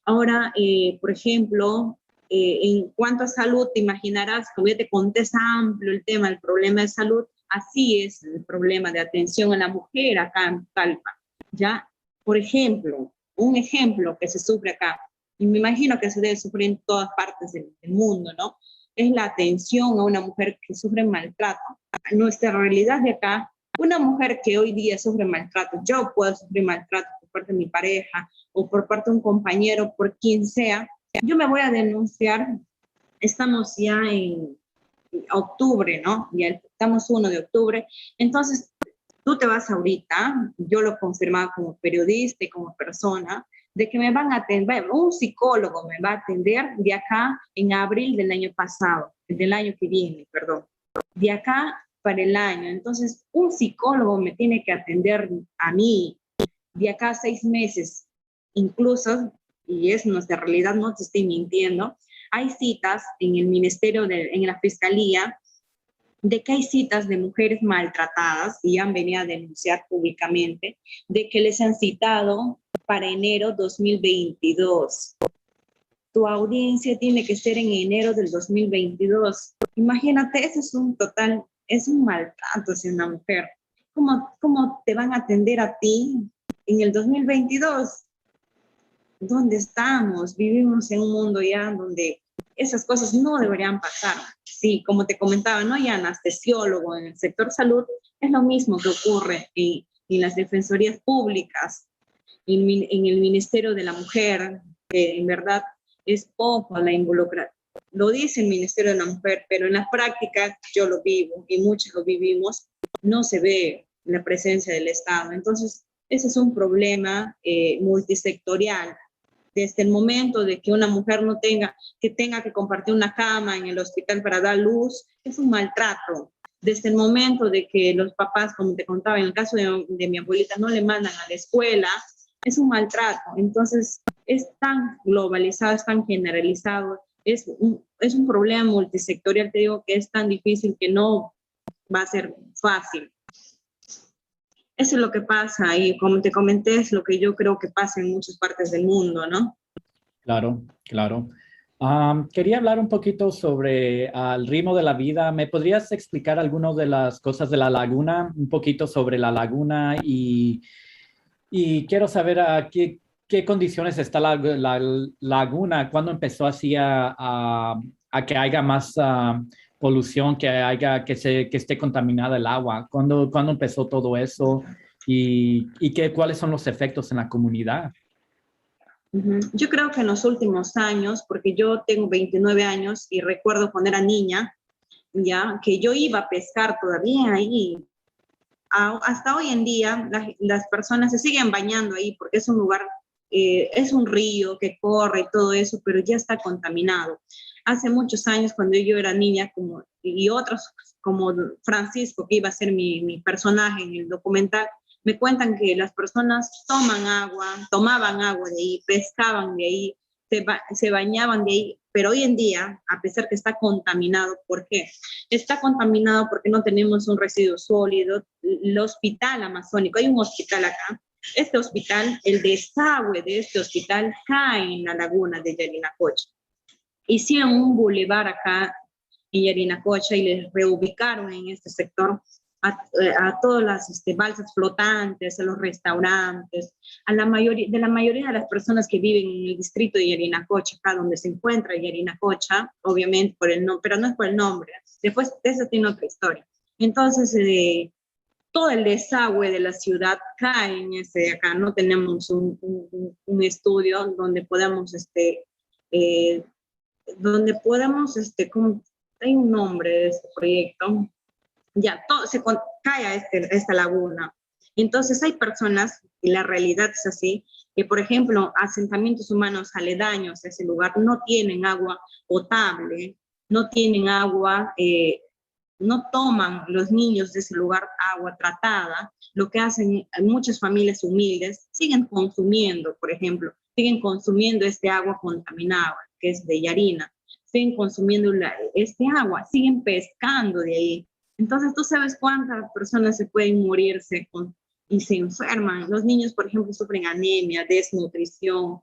Ahora, por ejemplo, en cuanto a salud, te imaginarás, como ya te conté, es amplio el tema, el problema de salud, así es el problema de atención a la mujer acá en Talpa, ¿ya? Por ejemplo, un ejemplo que se sufre acá, y me imagino que se debe sufrir en todas partes del mundo, ¿no? Es la atención a una mujer que sufre maltrato. Nuestra realidad de acá, una mujer que hoy día sufre maltrato, yo puedo sufrir maltrato por parte de mi pareja o por parte de un compañero, por quien sea, yo me voy a denunciar. Estamos ya en octubre, ¿no? Ya estamos 1 de octubre, entonces tú te vas ahorita, yo lo confirmaba como periodista y como persona, de que me van a atender, un psicólogo me va a atender de acá en abril del año pasado, del año que viene, perdón, de acá para el año. Entonces, un psicólogo me tiene que atender a mí de acá a 6 meses, incluso, y es nuestra realidad, no te estoy mintiendo, hay citas en el ministerio, en la fiscalía, de que hay citas de mujeres maltratadas y han venido a denunciar públicamente de que les han citado para enero 2022. Tu audiencia tiene que ser en enero del 2022. Imagínate, eso es un total, es un maltrato hacia una mujer. ¿Cómo te van a atender a ti en el 2022? ¿Dónde estamos? Vivimos en un mundo ya donde esas cosas no deberían pasar. Sí, como te comentaba, no hay anestesiólogo en el sector salud, es lo mismo que ocurre en las defensorías públicas, en el Ministerio de la Mujer, que en verdad es poco la involucración. Lo dice el Ministerio de la Mujer, pero en la práctica yo lo vivo y muchos lo vivimos, no se ve la presencia del Estado. Entonces, ese es un problema multisectorial. Desde el momento de que una mujer no tenga que compartir una cama en el hospital para dar luz, es un maltrato. Desde el momento de que los papás, como te contaba, en el caso de mi abuelita, no le mandan a la escuela, es un maltrato. Entonces, es tan globalizado, es tan generalizado, es un problema multisectorial, te digo, que es tan difícil que no va a ser fácil. Eso es lo que pasa y como te comenté es lo que yo creo que pasa en muchas partes del mundo, ¿no? Claro, claro. Quería hablar un poquito sobre el ritmo de la vida. ¿Me podrías explicar algunas de las cosas de la laguna? Un poquito sobre la laguna y quiero saber qué condiciones está la laguna, cuándo empezó así a que haya más polución, que esté contaminada el agua, cuándo empezó todo eso y cuáles son los efectos en la comunidad. Yo creo que en los últimos años, porque yo tengo 29 años y recuerdo cuando era niña, ya que yo iba a pescar todavía ahí. Hasta hoy en día las personas se siguen bañando ahí porque es un lugar, es un río que corre y todo eso, pero ya está contaminado. Hace muchos años, cuando yo era niña, y otros como Francisco, que iba a ser mi personaje en el documental, me cuentan que las personas tomaban agua de ahí, pescaban de ahí, se bañaban de ahí, pero hoy en día, a pesar que está contaminado, ¿por qué? Está contaminado porque no tenemos un residuo sólido. El hospital amazónico, hay un hospital acá, este hospital, el desagüe de este hospital cae en la laguna de Yarinacocha. Hicieron un bulevar acá en Yarinacocha y les reubicaron en este sector a todas las balsas flotantes, a los restaurantes, a la mayoría de las personas que viven en el distrito de Yarinacocha, acá donde se encuentra Yarinacocha, obviamente por el nombre, pero no es por el nombre. Después, eso tiene otra historia. Entonces, todo el desagüe de la ciudad cae en acá. No tenemos un estudio donde podamos, como, hay un nombre de este proyecto, ya, todo cae a esta laguna. Entonces hay personas, y la realidad es así, que por ejemplo, asentamientos humanos aledaños a ese lugar no tienen agua potable, no tienen agua, no toman los niños de ese lugar agua tratada. Lo que hacen muchas familias humildes, siguen consumiendo, por ejemplo, siguen consumiendo este agua contaminada, que es de Yarina, siguen consumiendo este agua, siguen pescando de ahí. Entonces, ¿tú sabes cuántas personas se pueden morirse y se enferman? Los niños, por ejemplo, sufren anemia, desnutrición,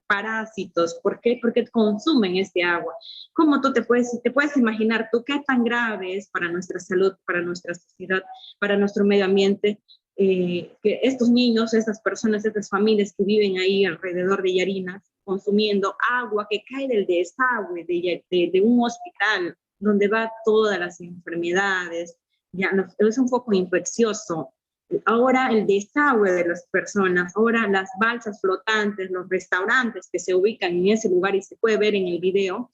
parásitos. ¿Por qué? Porque consumen este agua. ¿Cómo tú te puedes imaginar tú qué tan grave es para nuestra salud, para nuestra sociedad, para nuestro medio ambiente, que estos niños, estas personas, estas familias que viven ahí alrededor de Yarina, consumiendo agua que cae del desagüe de un hospital, donde va todas las enfermedades, ya es un poco infeccioso. Ahora el desagüe de las personas, ahora las balsas flotantes, los restaurantes que se ubican en ese lugar y se puede ver en el video,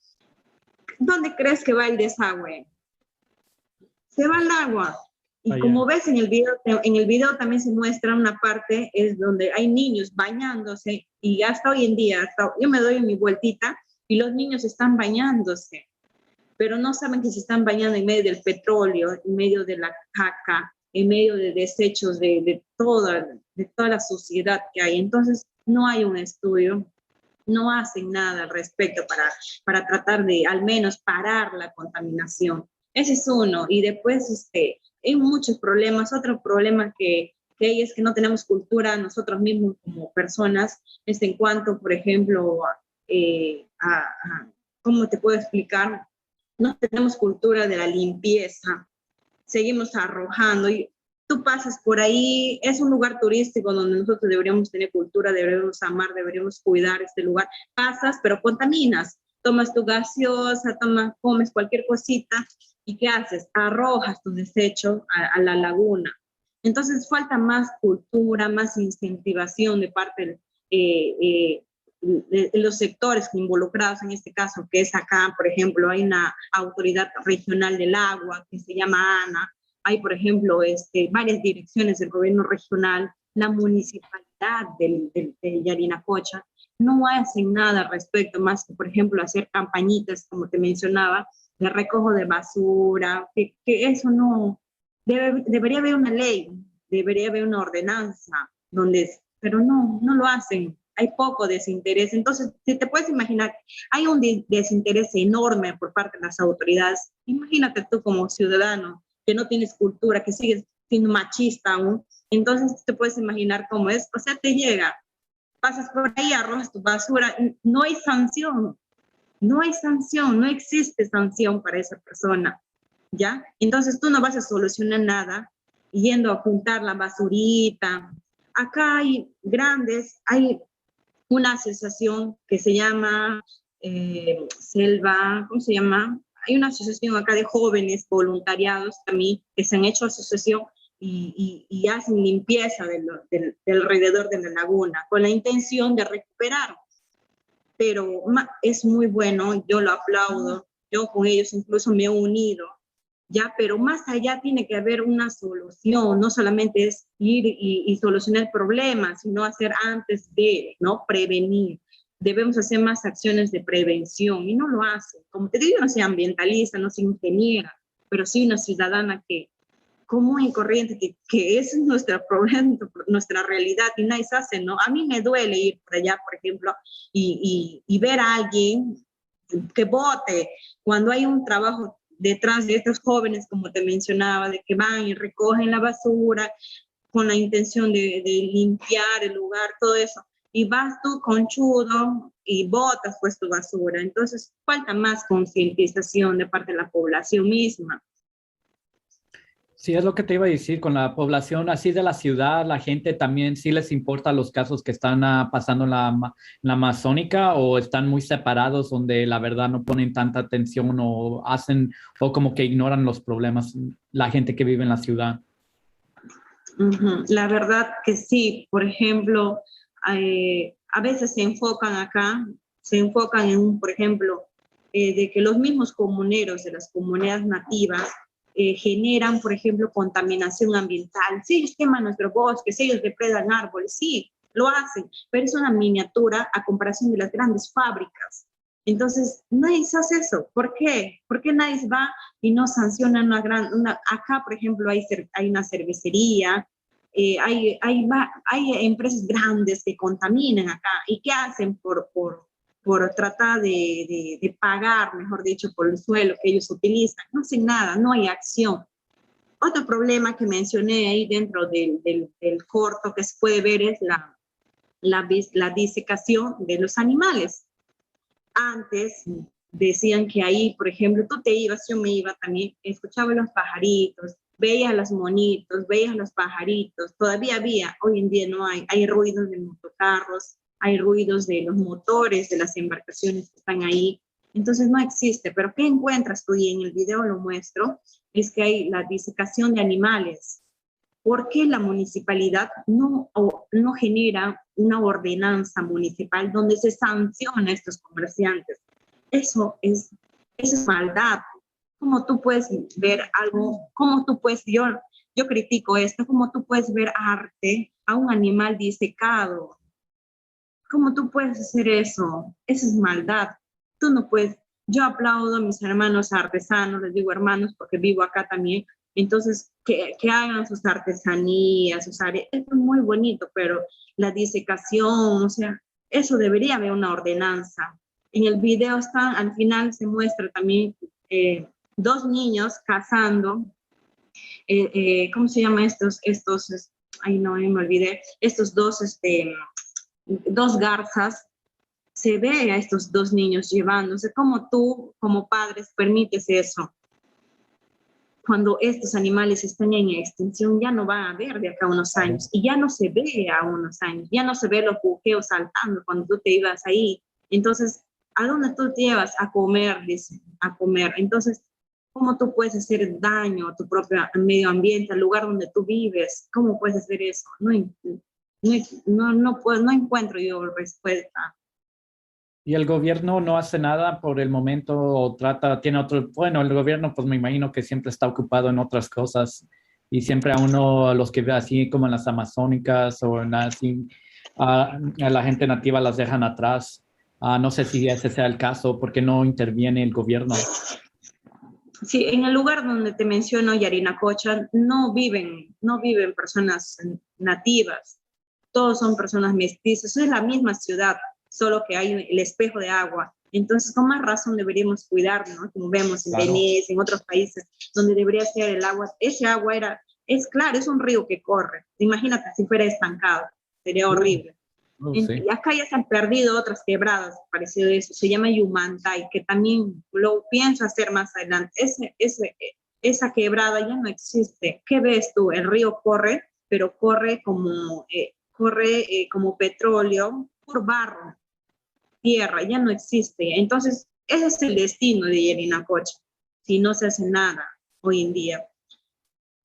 ¿dónde crees que va el desagüe? Se va el agua. Y como ves en el video también se muestra una parte, es donde hay niños bañándose, y hasta hoy en día, yo me doy mi vueltita y los niños están bañándose, pero no saben que se están bañando en medio del petróleo, en medio de la caca, en medio de desechos de toda la suciedad que hay. Entonces, no hay un estudio, no hacen nada al respecto para tratar de al menos parar la contaminación. Ese es uno. Y después hay muchos problemas. Otro problema que hay es que no tenemos cultura nosotros mismos como personas, es en cuanto, por ejemplo, ¿cómo te puedo explicar? No tenemos cultura de la limpieza, seguimos arrojando, y tú pasas por ahí, es un lugar turístico donde nosotros deberíamos tener cultura, deberíamos amar, deberíamos cuidar este lugar. Pasas, pero contaminas, tomas tu gaseosa, comes cualquier cosita, ¿y qué haces? Arrojas tu desecho a la laguna. Entonces falta más cultura, más incentivación de parte de los sectores involucrados en este caso, que es acá, por ejemplo, hay una autoridad regional del agua que se llama ANA, hay, por ejemplo, varias direcciones del gobierno regional, la municipalidad de Yarinacocha, no hacen nada al respecto, más que, por ejemplo, hacer campañitas, como te mencionaba, de recojo de basura, que eso no, debería haber una ley, debería haber una ordenanza, pero no lo hacen. Hay poco desinterés. Entonces, si te puedes imaginar, hay un desinterés enorme por parte de las autoridades. Imagínate tú como ciudadano que no tienes cultura, que sigues siendo machista aún. Entonces, te puedes imaginar cómo es. O sea, te llega, pasas por ahí, arrojas tu basura, no hay sanción. No hay sanción, no existe sanción para esa persona, ¿ya? Entonces, tú no vas a solucionar nada yendo a juntar la basurita. Acá hay una asociación que se llama Selva, ¿cómo se llama? Hay una asociación acá de jóvenes voluntariados también que se han hecho asociación y hacen limpieza del alrededor de la laguna con la intención de recuperar. Pero es muy bueno, yo lo aplaudo, yo con ellos incluso me he unido, ya, pero más allá tiene que haber una solución, no solamente es ir y solucionar el problema, sino hacer antes de, ¿no? Prevenir. Debemos hacer más acciones de prevención y no lo hacen. Como te digo, yo no soy ambientalista, no soy ingeniera, pero sí una ciudadana común y corriente, que es nuestra problema, nuestra realidad y nadie se hace, ¿no? A mí me duele ir por allá, por ejemplo, y ver a alguien que vote cuando hay un trabajo detrás de estos jóvenes, como te mencionaba, de que van y recogen la basura con la intención de limpiar el lugar, todo eso, y vas tú conchudo y botas pues tu basura. Entonces falta más concientización de parte de la población misma. Sí, es lo que te iba a decir, con la población así de la ciudad, la gente también sí les importa los casos que están pasando en la Amazónica o están muy separados donde la verdad no ponen tanta atención o hacen o como que ignoran los problemas, la gente que vive en la ciudad. Ujú. La verdad que sí, por ejemplo, a veces se enfocan acá, se enfocan en un, por ejemplo, de que los mismos comuneros de las comunidades nativas generan, por ejemplo, contaminación ambiental. Sí, ellos queman nuestros bosques, ellos depredan árboles, sí, lo hacen, pero es una miniatura a comparación de las grandes fábricas. Entonces, nadie hace eso. ¿Por qué? ¿Por qué nadie va y no sanciona acá, por ejemplo, hay una cervecería, hay empresas grandes que contaminan acá y qué hacen por tratar de pagar, mejor dicho, por el suelo que ellos utilizan. No hacen nada, no hay acción. Otro problema que mencioné ahí dentro del corto que se puede ver es la disecación de los animales. Antes decían que ahí, por ejemplo, tú te ibas, yo me iba también, escuchaba los pajaritos, veía a los monitos, veía a los pajaritos, todavía había, hoy en día no hay ruidos de motocarros, hay ruidos de los motores de las embarcaciones que están ahí, entonces no existe, pero ¿qué encuentras tú? Y en el video lo muestro, es que hay la disecación de animales. ¿Por qué la municipalidad no genera una ordenanza municipal donde se sanciona a estos comerciantes? Eso es maldad. ¿Cómo tú puedes ver algo? ¿Cómo tú puedes, yo critico esto, cómo tú puedes ver arte a un animal disecado? ¿Cómo tú puedes hacer eso? Eso es maldad. Tú no puedes. Yo aplaudo a mis hermanos artesanos, les digo hermanos porque vivo acá también. Entonces, que hagan sus artesanías, sus áreas, es muy bonito, pero la disecación, o sea, eso debería haber una ordenanza. En el video está, al final se muestra también dos niños cazando, ¿cómo se llama ay no, me olvidé, estos dos garzas, se ve a estos dos niños llevándose. ¿Cómo tú, como padres, permites eso? Cuando estos animales están en extinción, ya no van a haber de acá a unos años, y ya no se ve a unos años, ya no se ve los buqueos saltando cuando tú te ibas ahí. Entonces, ¿a dónde tú te llevas? A comer, dicen, a comer. Entonces, ¿cómo tú puedes hacer daño a tu propio medio ambiente, al lugar donde tú vives? ¿Cómo puedes hacer eso? No encuentro yo respuesta. Y el gobierno no hace nada por el momento o tiene otro, bueno, el gobierno pues me imagino que siempre está ocupado en otras cosas y siempre a uno, a los que ve así como en las amazónicas o en así, a la gente nativa las dejan atrás. No sé si ese sea el caso, porque no interviene el gobierno. Sí, en el lugar donde te menciono, Yarinacocha, no viven personas nativas, todos son personas mestizas, es la misma ciudad, solo que hay el espejo de agua. Entonces, con más razón deberíamos cuidarnos, ¿no? Como vemos en Claro. Venecia, en otros países, donde debería ser el agua. Ese agua es claro, es un río que corre. Imagínate si fuera estancado, sería horrible. Sí. Y acá ya se han perdido otras quebradas parecido a eso, se llama Yumantay, que también lo pienso hacer más adelante. Esa quebrada ya no existe. ¿Qué ves tú? El río corre, pero corre como petróleo por barro, tierra, ya no existe. Entonces, ese es el destino de Yarinacocha, si no se hace nada hoy en día.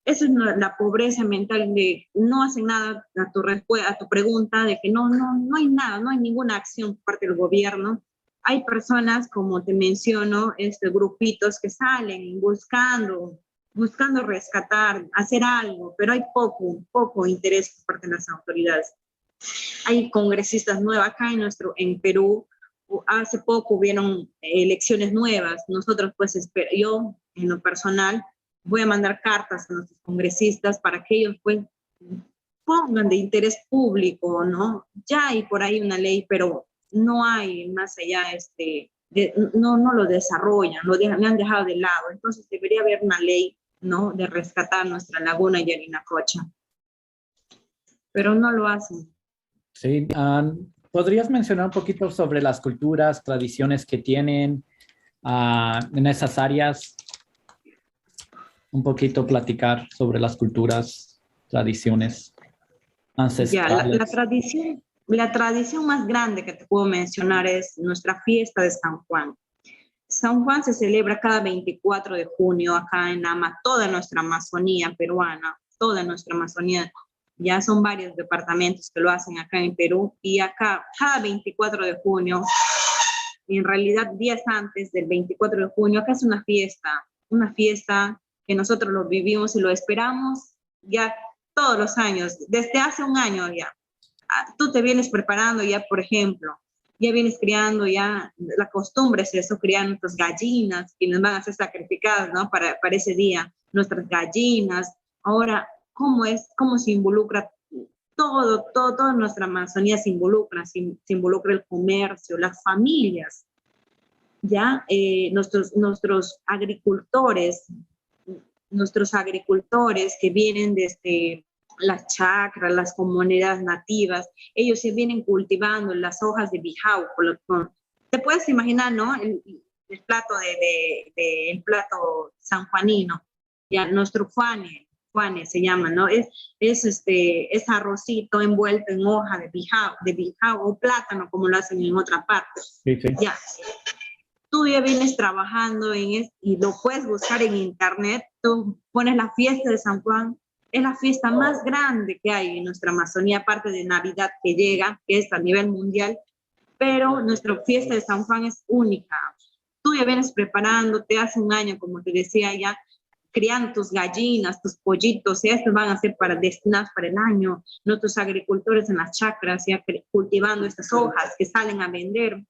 Esa es la pobreza mental de no hacen nada a tu pregunta de que no hay nada, no hay ninguna acción por parte del gobierno. Hay personas, como te menciono, grupitos que salen buscando rescatar, hacer algo, pero hay poco interés por parte de las autoridades. Hay congresistas nuevos acá en Perú. Hace poco hubieron elecciones nuevas. Nosotros, pues, yo, en lo personal, voy a mandar cartas a nuestros congresistas para que ellos, pues, pongan de interés público, ¿no? Ya hay por ahí una ley, pero no hay más allá, no lo desarrollan, me han dejado de lado. Entonces debería haber una ley, ¿no? De rescatar nuestra laguna Yarinacocha, pero no lo hacen. Sí, ¿podrías mencionar un poquito sobre las culturas, tradiciones que tienen en esas áreas? un poquito platicar sobre las culturas, tradiciones Ya, ancestrales. la tradición más grande que te puedo mencionar es nuestra fiesta de San Juan. San Juan se celebra cada 24 de junio acá en toda nuestra Amazonía peruana, toda nuestra Amazonía. Ya son varios departamentos que lo hacen acá en Perú y acá cada 24 de junio, y en realidad días antes del 24 de junio, acá es una fiesta que nosotros lo vivimos y lo esperamos ya todos los años, desde hace un año ya. Tú te vienes preparando ya, por ejemplo, ya vienes criando ya, la costumbre es eso, criar nuestras gallinas, que nos van a ser sacrificadas, ¿no? Para ese día, nuestras gallinas. Ahora, cómo se involucra toda nuestra Amazonía se involucra el comercio, las familias, ya nuestros agricultores que vienen desde las chacras, las comunidades nativas, ellos se vienen cultivando las hojas de bijao. Te puedes imaginar, ¿no? El plato el plato sanjuanino, ya nuestro Juane se llama, ¿no? Es arrocito envuelto en hoja de bijao o plátano, como lo hacen en otra parte. Sí, sí. Ya, tú ya vienes trabajando y lo puedes buscar en internet, tú pones la fiesta de San Juan, es la fiesta más grande que hay en nuestra Amazonía, aparte de Navidad que llega, que es a nivel mundial, pero nuestra fiesta de San Juan es única. Tú ya vienes preparándote hace un año, como te decía ya, criando tus gallinas, tus pollitos, ya estos van a ser destinados para el año, nuestros agricultores en las chacras, ya cultivando estas hojas que salen a vender.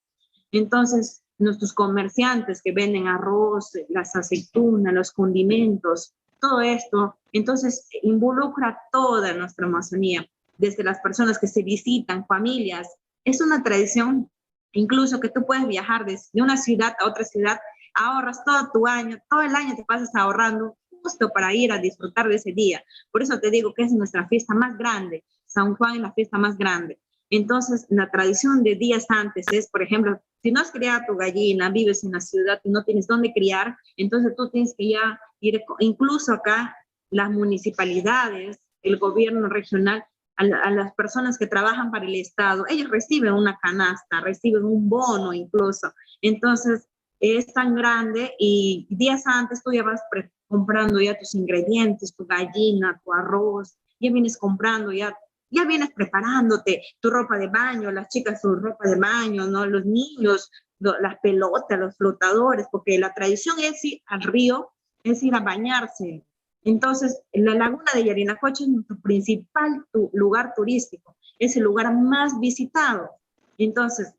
Entonces, nuestros comerciantes que venden arroz, las aceitunas, los condimentos, todo esto, entonces involucra toda nuestra Amazonía, desde las personas que se visitan, familias. Es una tradición, incluso que tú puedes viajar de una ciudad a otra ciudad, ahorras todo el año te pasas ahorrando justo para ir a disfrutar de ese día. Por eso te digo que es nuestra fiesta más grande, San Juan es la fiesta más grande. Entonces, la tradición de días antes es, por ejemplo, si no has criado tu gallina, vives en la ciudad y no tienes dónde criar, entonces tú tienes que ya ir, incluso acá, las municipalidades, el gobierno regional, a las personas que trabajan para el Estado, ellos reciben una canasta, reciben un bono incluso. Entonces, es tan grande y días antes tú ya vas comprando ya tus ingredientes, tu gallina, tu arroz, ya vienes comprando ya vienes preparándote tu ropa de baño, las chicas su ropa de baño, ¿no? Los niños, las pelotas, los flotadores, porque la tradición es ir al río, es ir a bañarse. Entonces, la laguna de Yarinacocha es nuestro principal lugar turístico, es el lugar más visitado. Entonces,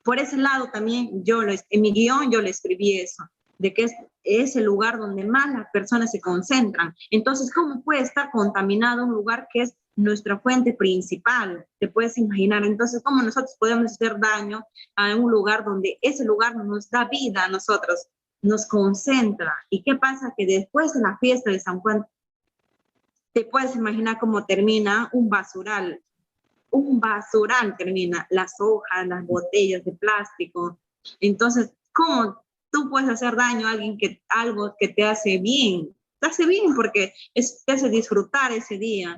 por ese lado también en mi guión yo le escribí eso, de que es el lugar donde más las personas se concentran. Entonces, ¿cómo puede estar contaminado un lugar que es nuestra fuente principal? Te puedes imaginar. Entonces, ¿cómo nosotros podemos hacer daño a un lugar donde ese lugar nos da vida a nosotros, nos concentra? ¿Y qué pasa? Que después de la fiesta de San Juan, te puedes imaginar cómo termina un basural termina, las hojas, las botellas de plástico. Entonces, ¿cómo tú puedes hacer daño a algo que te hace bien? Te hace bien porque te hace disfrutar ese día.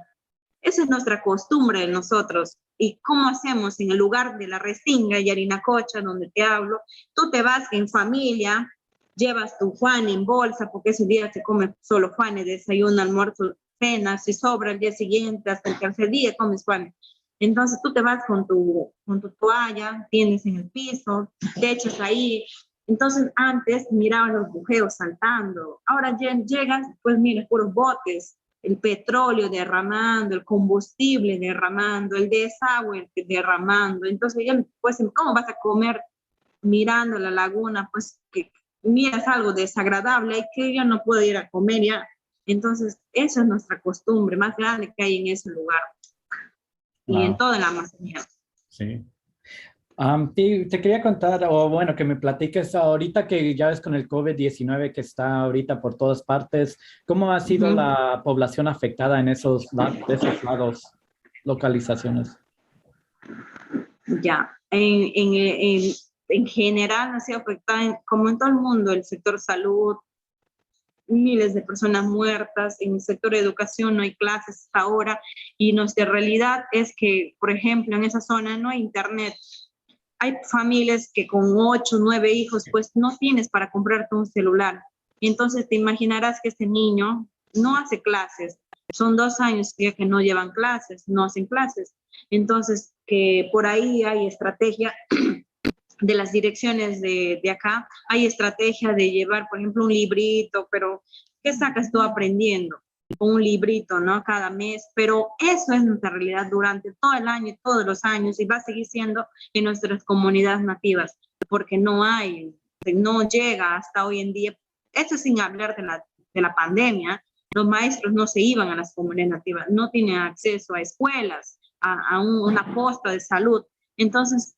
Esa es nuestra costumbre de nosotros. ¿Y cómo hacemos en el lugar de la Restinga, Yarinacocha, donde te hablo? Tú te vas en familia, llevas tu Juan en bolsa, porque ese día se come solo Juanes, desayuno, almuerzo, cena, si sobra el día siguiente, hasta el tercer día comes Juanes. Entonces tú te vas con tu toalla, tienes en el piso, te echas ahí. Entonces antes miraban los bujeos saltando, ahora llegas, pues mira, puros botes, el petróleo derramando, el combustible derramando, el desagüe derramando. Entonces ya, pues, ¿cómo vas a comer mirando la laguna? Pues que miras algo desagradable y que yo no puedo ir a comer ya. Entonces esa es nuestra costumbre más grande que hay en ese lugar. Y en toda la Amazonía. Sí. Te quería contar, o bueno, que me platiques ahorita que ya ves con el COVID-19 que está ahorita por todas partes, ¿cómo ha sido la población afectada en esos lados, localizaciones? Ya, en general ha sido afectada, como en todo el mundo, el sector salud, miles de personas muertas, en el sector de educación no hay clases hasta ahora, y nuestra realidad es que, por ejemplo, en esa zona no hay internet. Hay familias que con 8, 9 hijos, pues no tienes para comprarte un celular. Entonces te imaginarás que este niño no hace clases. Son 2 años ya que no llevan clases, no hacen clases. Entonces, que por ahí hay estrategia de las direcciones de acá, hay estrategia de llevar, por ejemplo, un librito, pero ¿qué sacas tú aprendiendo? Un librito, ¿no? Cada mes, pero eso es nuestra realidad durante todo el año, todos los años, y va a seguir siendo en nuestras comunidades nativas, porque no hay, no llega hasta hoy en día, esto sin hablar de la pandemia, los maestros no se iban a las comunidades nativas, no tienen acceso a escuelas, una posta de salud. Entonces,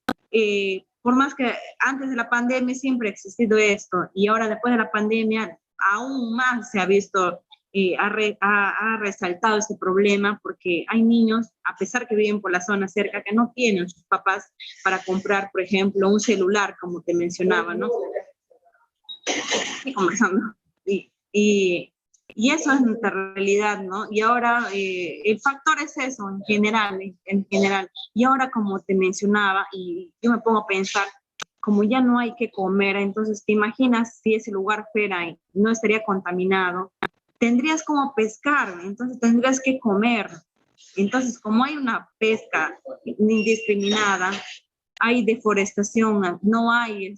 por más que antes de la pandemia siempre ha existido esto, y ahora después de la pandemia aún más se ha visto, ha resaltado este problema, porque hay niños, a pesar que viven por la zona cerca, que no tienen sus papás para comprar, por ejemplo, un celular, como te mencionaba, ¿no? Y conversando. Y eso es nuestra realidad, ¿no? Y ahora el factor es eso, en general. Y ahora, como te mencionaba, y yo me pongo a pensar, como ya no hay que comer, entonces te imaginas si ese lugar fuera y no estaría contaminado, tendrías como pescar, entonces tendrías que comer. Entonces, como hay una pesca indiscriminada, hay deforestación, no hay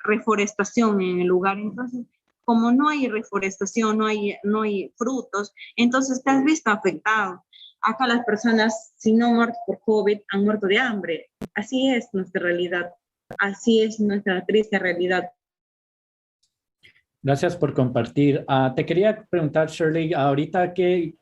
reforestación en el lugar, entonces como no hay reforestación, no hay frutos, entonces te has visto afectado. Acá las personas, si no han muerto por COVID, han muerto de hambre. Así es nuestra realidad, así es nuestra triste realidad. Gracias por compartir. Te quería preguntar, Shirley, ahorita, ¿qué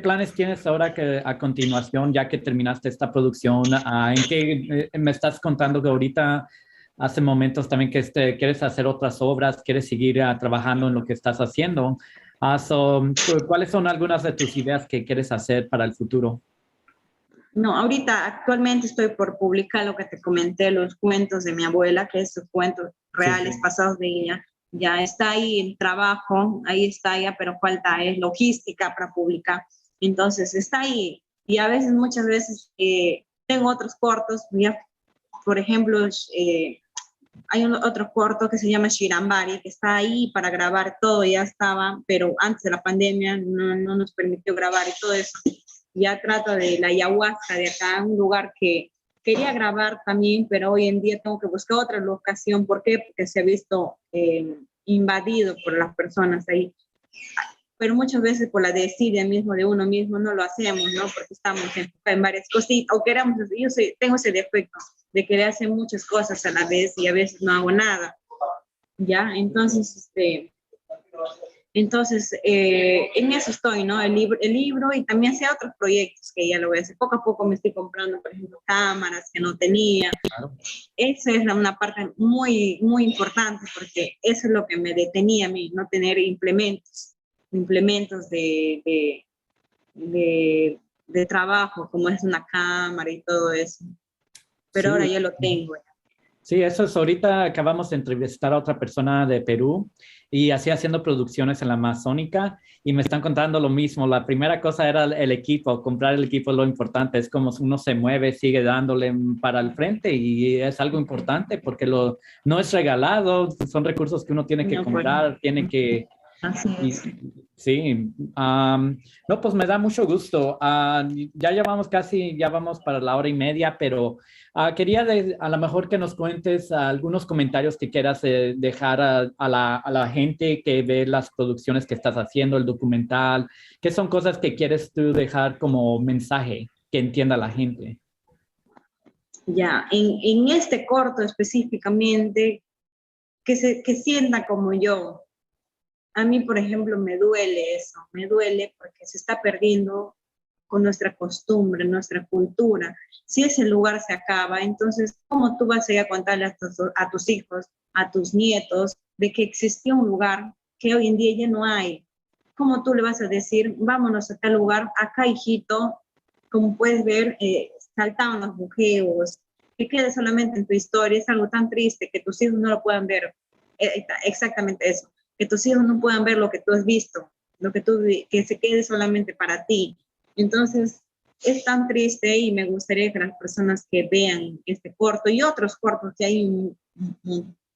planes tienes ahora que a continuación, ya que terminaste esta producción? ¿En qué me estás contando que ahorita, hace momentos también que quieres hacer otras obras, quieres seguir trabajando en lo que estás haciendo? ¿Cuáles son algunas de tus ideas que quieres hacer para el futuro? No, ahorita actualmente estoy por publicar lo que te comenté, los cuentos de mi abuela, que es sus cuentos reales, Sí. pasados de ella. Ya está ahí en trabajo, ahí está ya, pero falta es logística para publicar. Entonces está ahí. Y a veces, muchas veces, tengo otros cortos, ya, por ejemplo, hay otro corto que se llama Shirambari, que está ahí para grabar todo, ya estaba, pero antes de la pandemia no nos permitió grabar y todo eso. Ya trata de la ayahuasca de acá, un lugar que quería grabar también, pero hoy en día tengo que buscar otra locación. ¿Por qué? Porque se ha visto invadido por las personas ahí. Pero muchas veces por la desidia mismo de uno mismo no lo hacemos, ¿no? Porque estamos en varias cositas, o queremos, tengo ese defecto de querer hacer muchas cosas a la vez y a veces no hago nada, ¿ya? Entonces, en eso estoy, ¿no? El libro y también hacía otros proyectos que ya lo voy a hacer. Poco a poco me estoy comprando, por ejemplo, cámaras que no tenía. Claro. Esa es una parte muy, muy importante, porque eso es lo que me detenía a mí, no tener implementos de trabajo, como es una cámara y todo eso. Pero ahora Sí. ya lo tengo. Sí, eso es. Ahorita acabamos de entrevistar a otra persona de Perú y así haciendo producciones en la Amazónica y me están contando lo mismo. La primera cosa era el equipo, comprar el equipo es lo importante. Es como uno se mueve, sigue dándole para el frente y es algo importante porque no es regalado, son recursos que uno tiene que No, pues, comprar, tiene que... así es. Sí, no, pues me da mucho gusto. Ya llevamos ya vamos para la hora y media, pero quería a lo mejor que nos cuentes algunos comentarios que quieras dejar a la gente que ve las producciones que estás haciendo, el documental, qué son cosas que quieres tú dejar como mensaje que entienda la gente. Ya, en este corto específicamente, que sienta como yo. A mí, por ejemplo, me duele eso, me duele porque se está perdiendo con nuestra costumbre, nuestra cultura. Si ese lugar se acaba, entonces, ¿cómo tú vas a ir a contarle a tus hijos, a tus nietos, de que existió un lugar que hoy en día ya no hay? ¿Cómo tú le vas a decir, vámonos a tal lugar, acá, hijito, como puedes ver, saltaban los bujeos, que quede solamente en tu historia? Es algo tan triste que tus hijos no lo puedan ver. Exactamente eso. que tus hijos no puedan ver lo que tú has visto, que se quede solamente para ti. Entonces, es tan triste y me gustaría que las personas que vean este corto y otros cortos, que hay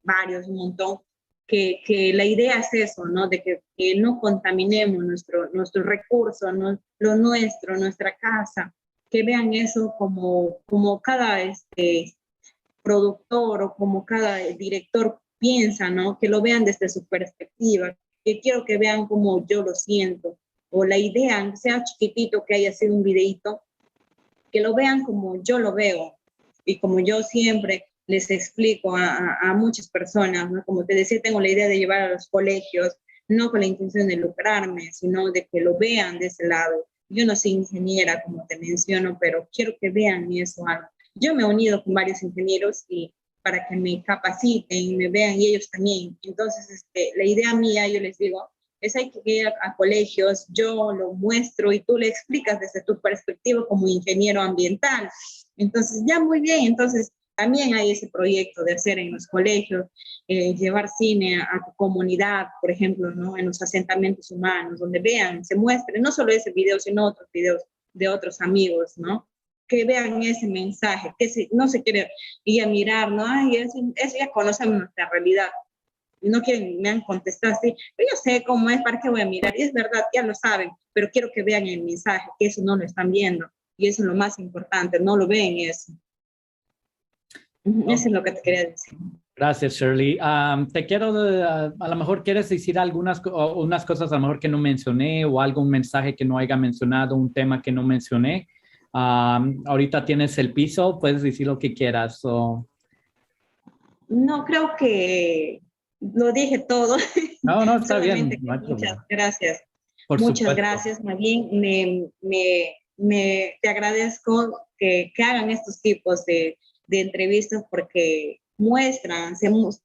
varios, un montón, que la idea es eso, ¿no? De que no contaminemos nuestro recurso, ¿no? Lo nuestro, nuestra casa, que vean eso como cada productor o como cada director piensa, ¿no? Que lo vean desde su perspectiva, que quiero que vean como yo lo siento, o la idea, aunque sea chiquitito, que haya sido un videíto, que lo vean como yo lo veo y como yo siempre les explico a muchas personas, ¿no? Como te decía, tengo la idea de llevar a los colegios, no con la intención de lucrarme, sino de que lo vean de ese lado. Yo no soy ingeniera, como te menciono, pero quiero que vean eso algo. Yo me he unido con varios ingenieros y para que me capaciten y me vean y ellos también. Entonces, la idea mía, yo les digo, es hay que ir a colegios, yo lo muestro y tú le explicas desde tu perspectiva como ingeniero ambiental. Entonces, ya muy bien, entonces también hay ese proyecto de hacer en los colegios, llevar cine a tu comunidad, por ejemplo, ¿no? En los asentamientos humanos, donde vean, se muestre, no solo ese video, sino otros videos de otros amigos, ¿no? Que vean ese mensaje, no se quiere ir a mirar, ¿no? Ay, eso ya conocen nuestra realidad. No quieren, me han contestado así, pero yo sé cómo es, ¿para qué voy a mirar? Y es verdad, ya lo saben, pero quiero que vean el mensaje, que eso no lo están viendo, y eso es lo más importante, no lo ven eso. Eso es lo que te quería decir. Gracias, Shirley. Te quiero, a lo mejor quieres decir unas cosas a lo mejor que no mencioné o algún mensaje que no haya mencionado, un tema que no mencioné. Ahorita tienes el piso, puedes decir lo que quieras. No, creo que lo dije todo. No, no, está Solamente bien. que No hay muchas problema. gracias. Por Muchas supuesto. gracias. Más bien, te agradezco que hagan estos tipos de entrevistas porque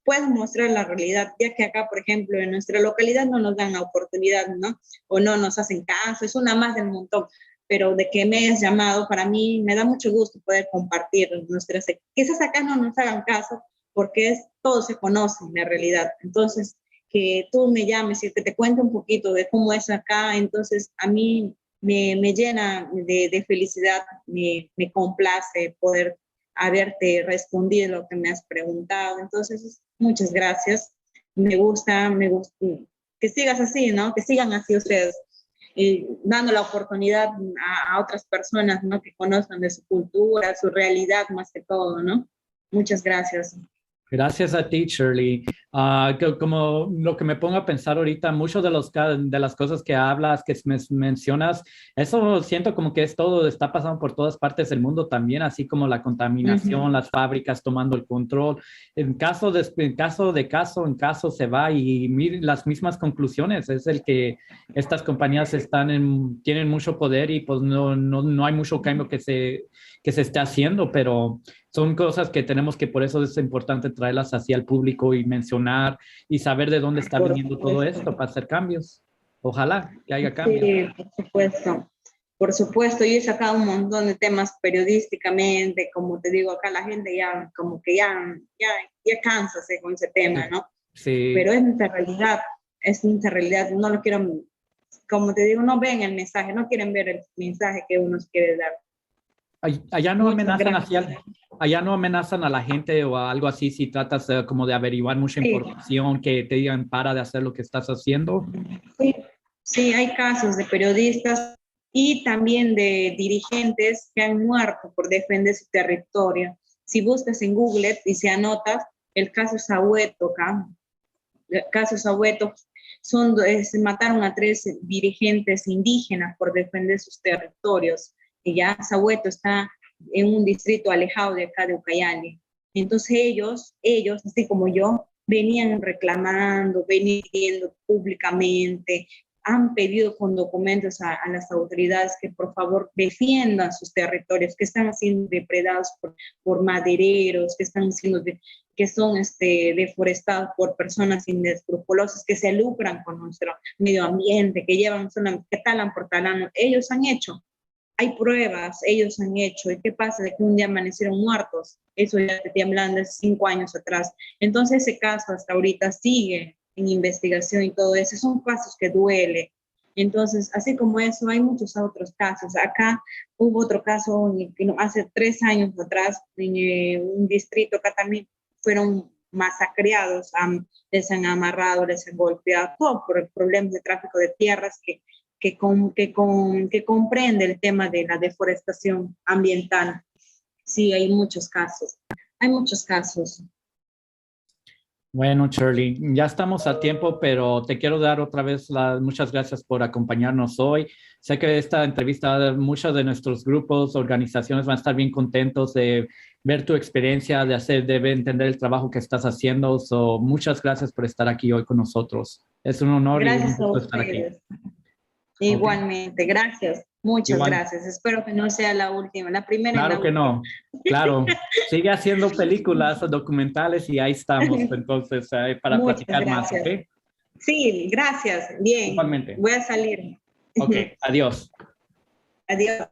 pueden mostrar la realidad, ya que acá, por ejemplo, en nuestra localidad no nos dan la oportunidad, ¿no? O no nos hacen caso, es una más del montón. Pero de que me hayas llamado, para mí me da mucho gusto poder compartir quizás acá no nos hagan caso, porque todo se conoce en la realidad. Entonces, que tú me llames y que te cuente un poquito de cómo es acá, entonces a mí me llena de felicidad, me complace poder haberte respondido lo que me has preguntado. Entonces, muchas gracias. Me gusta que sigas así, ¿no? Que sigan así ustedes, dando la oportunidad a otras personas, ¿no? Que conozcan de su cultura, su realidad más que todo, ¿no? Muchas gracias. Gracias a ti, Shirley. Como lo que me pongo a pensar ahorita, muchas de las cosas que hablas, que mencionas, eso siento como que es todo, está pasando por todas partes del mundo también, así como la contaminación, las fábricas tomando el control. En caso se va y miren las mismas conclusiones. Es el que estas compañías tienen mucho poder y pues no hay mucho cambio que se esté haciendo, pero son cosas que tenemos que, por eso es importante traerlas hacia el público y mencionar y saber de dónde está viniendo todo esto para hacer cambios. Ojalá que haya cambios. Sí, por supuesto. Por supuesto, yo he sacado un montón de temas periodísticamente, como te digo, acá la gente ya como que ya cansa con ese tema, ¿no? Sí. Pero es nuestra realidad, no lo quiero, como te digo, no ven el mensaje, no quieren ver el mensaje que uno quiere dar. Allá no Muchas amenazan gracias. allá no amenazan a la gente o a algo así si tratas como de averiguar mucha Sí. información que te digan para de hacer lo que estás haciendo. Sí, sí, hay casos de periodistas y también de dirigentes que han muerto por defender su territorio. Si buscas en Google y si anotas el caso Sahueto, el caso Sahueto, se mataron a 3 dirigentes indígenas por defender sus territorios. Y ya Sahueto está en un distrito alejado de acá de Ucayali. Entonces ellos, así como yo, venían reclamando, venían pidiendo públicamente, han pedido con documentos a las autoridades que por favor defiendan sus territorios, que están siendo depredados por madereros, que son deforestados por personas inescrupulosas, que se lucran con nuestro medio ambiente, que talan por talano. Ellos han hecho. Hay pruebas, ellos han hecho. ¿Y qué pasa? De que un día amanecieron muertos. Eso ya te estoy hablando de 5 años atrás. Entonces ese caso hasta ahorita sigue en investigación y todo eso. Son casos que duele. Entonces, así como eso, hay muchos otros casos. Acá hubo otro caso hace 3 años atrás, en un distrito acá también fueron masacrados, les han amarrado, les han golpeado, todo por el problema de tráfico de tierras que comprende el tema de la deforestación ambiental. Sí, hay muchos casos. Hay muchos casos. Bueno, Shirley, ya estamos a tiempo, pero te quiero dar otra vez muchas gracias por acompañarnos hoy. Sé que esta entrevista, muchos de nuestros grupos, organizaciones van a estar bien contentos de ver tu experiencia, de entender el trabajo que estás haciendo. So, muchas gracias por estar aquí hoy con nosotros. Es un honor y un Gracias a gusto estar aquí. ustedes. Igualmente, gracias. Muchas gracias. Espero que no sea la última, la primera y la Claro que última. no, claro. Sigue haciendo películas o documentales y ahí estamos, entonces, para Muchas platicar más, gracias. ¿ok? Sí, gracias. Bien. Igualmente. Voy a salir. Ok, adiós. Adiós.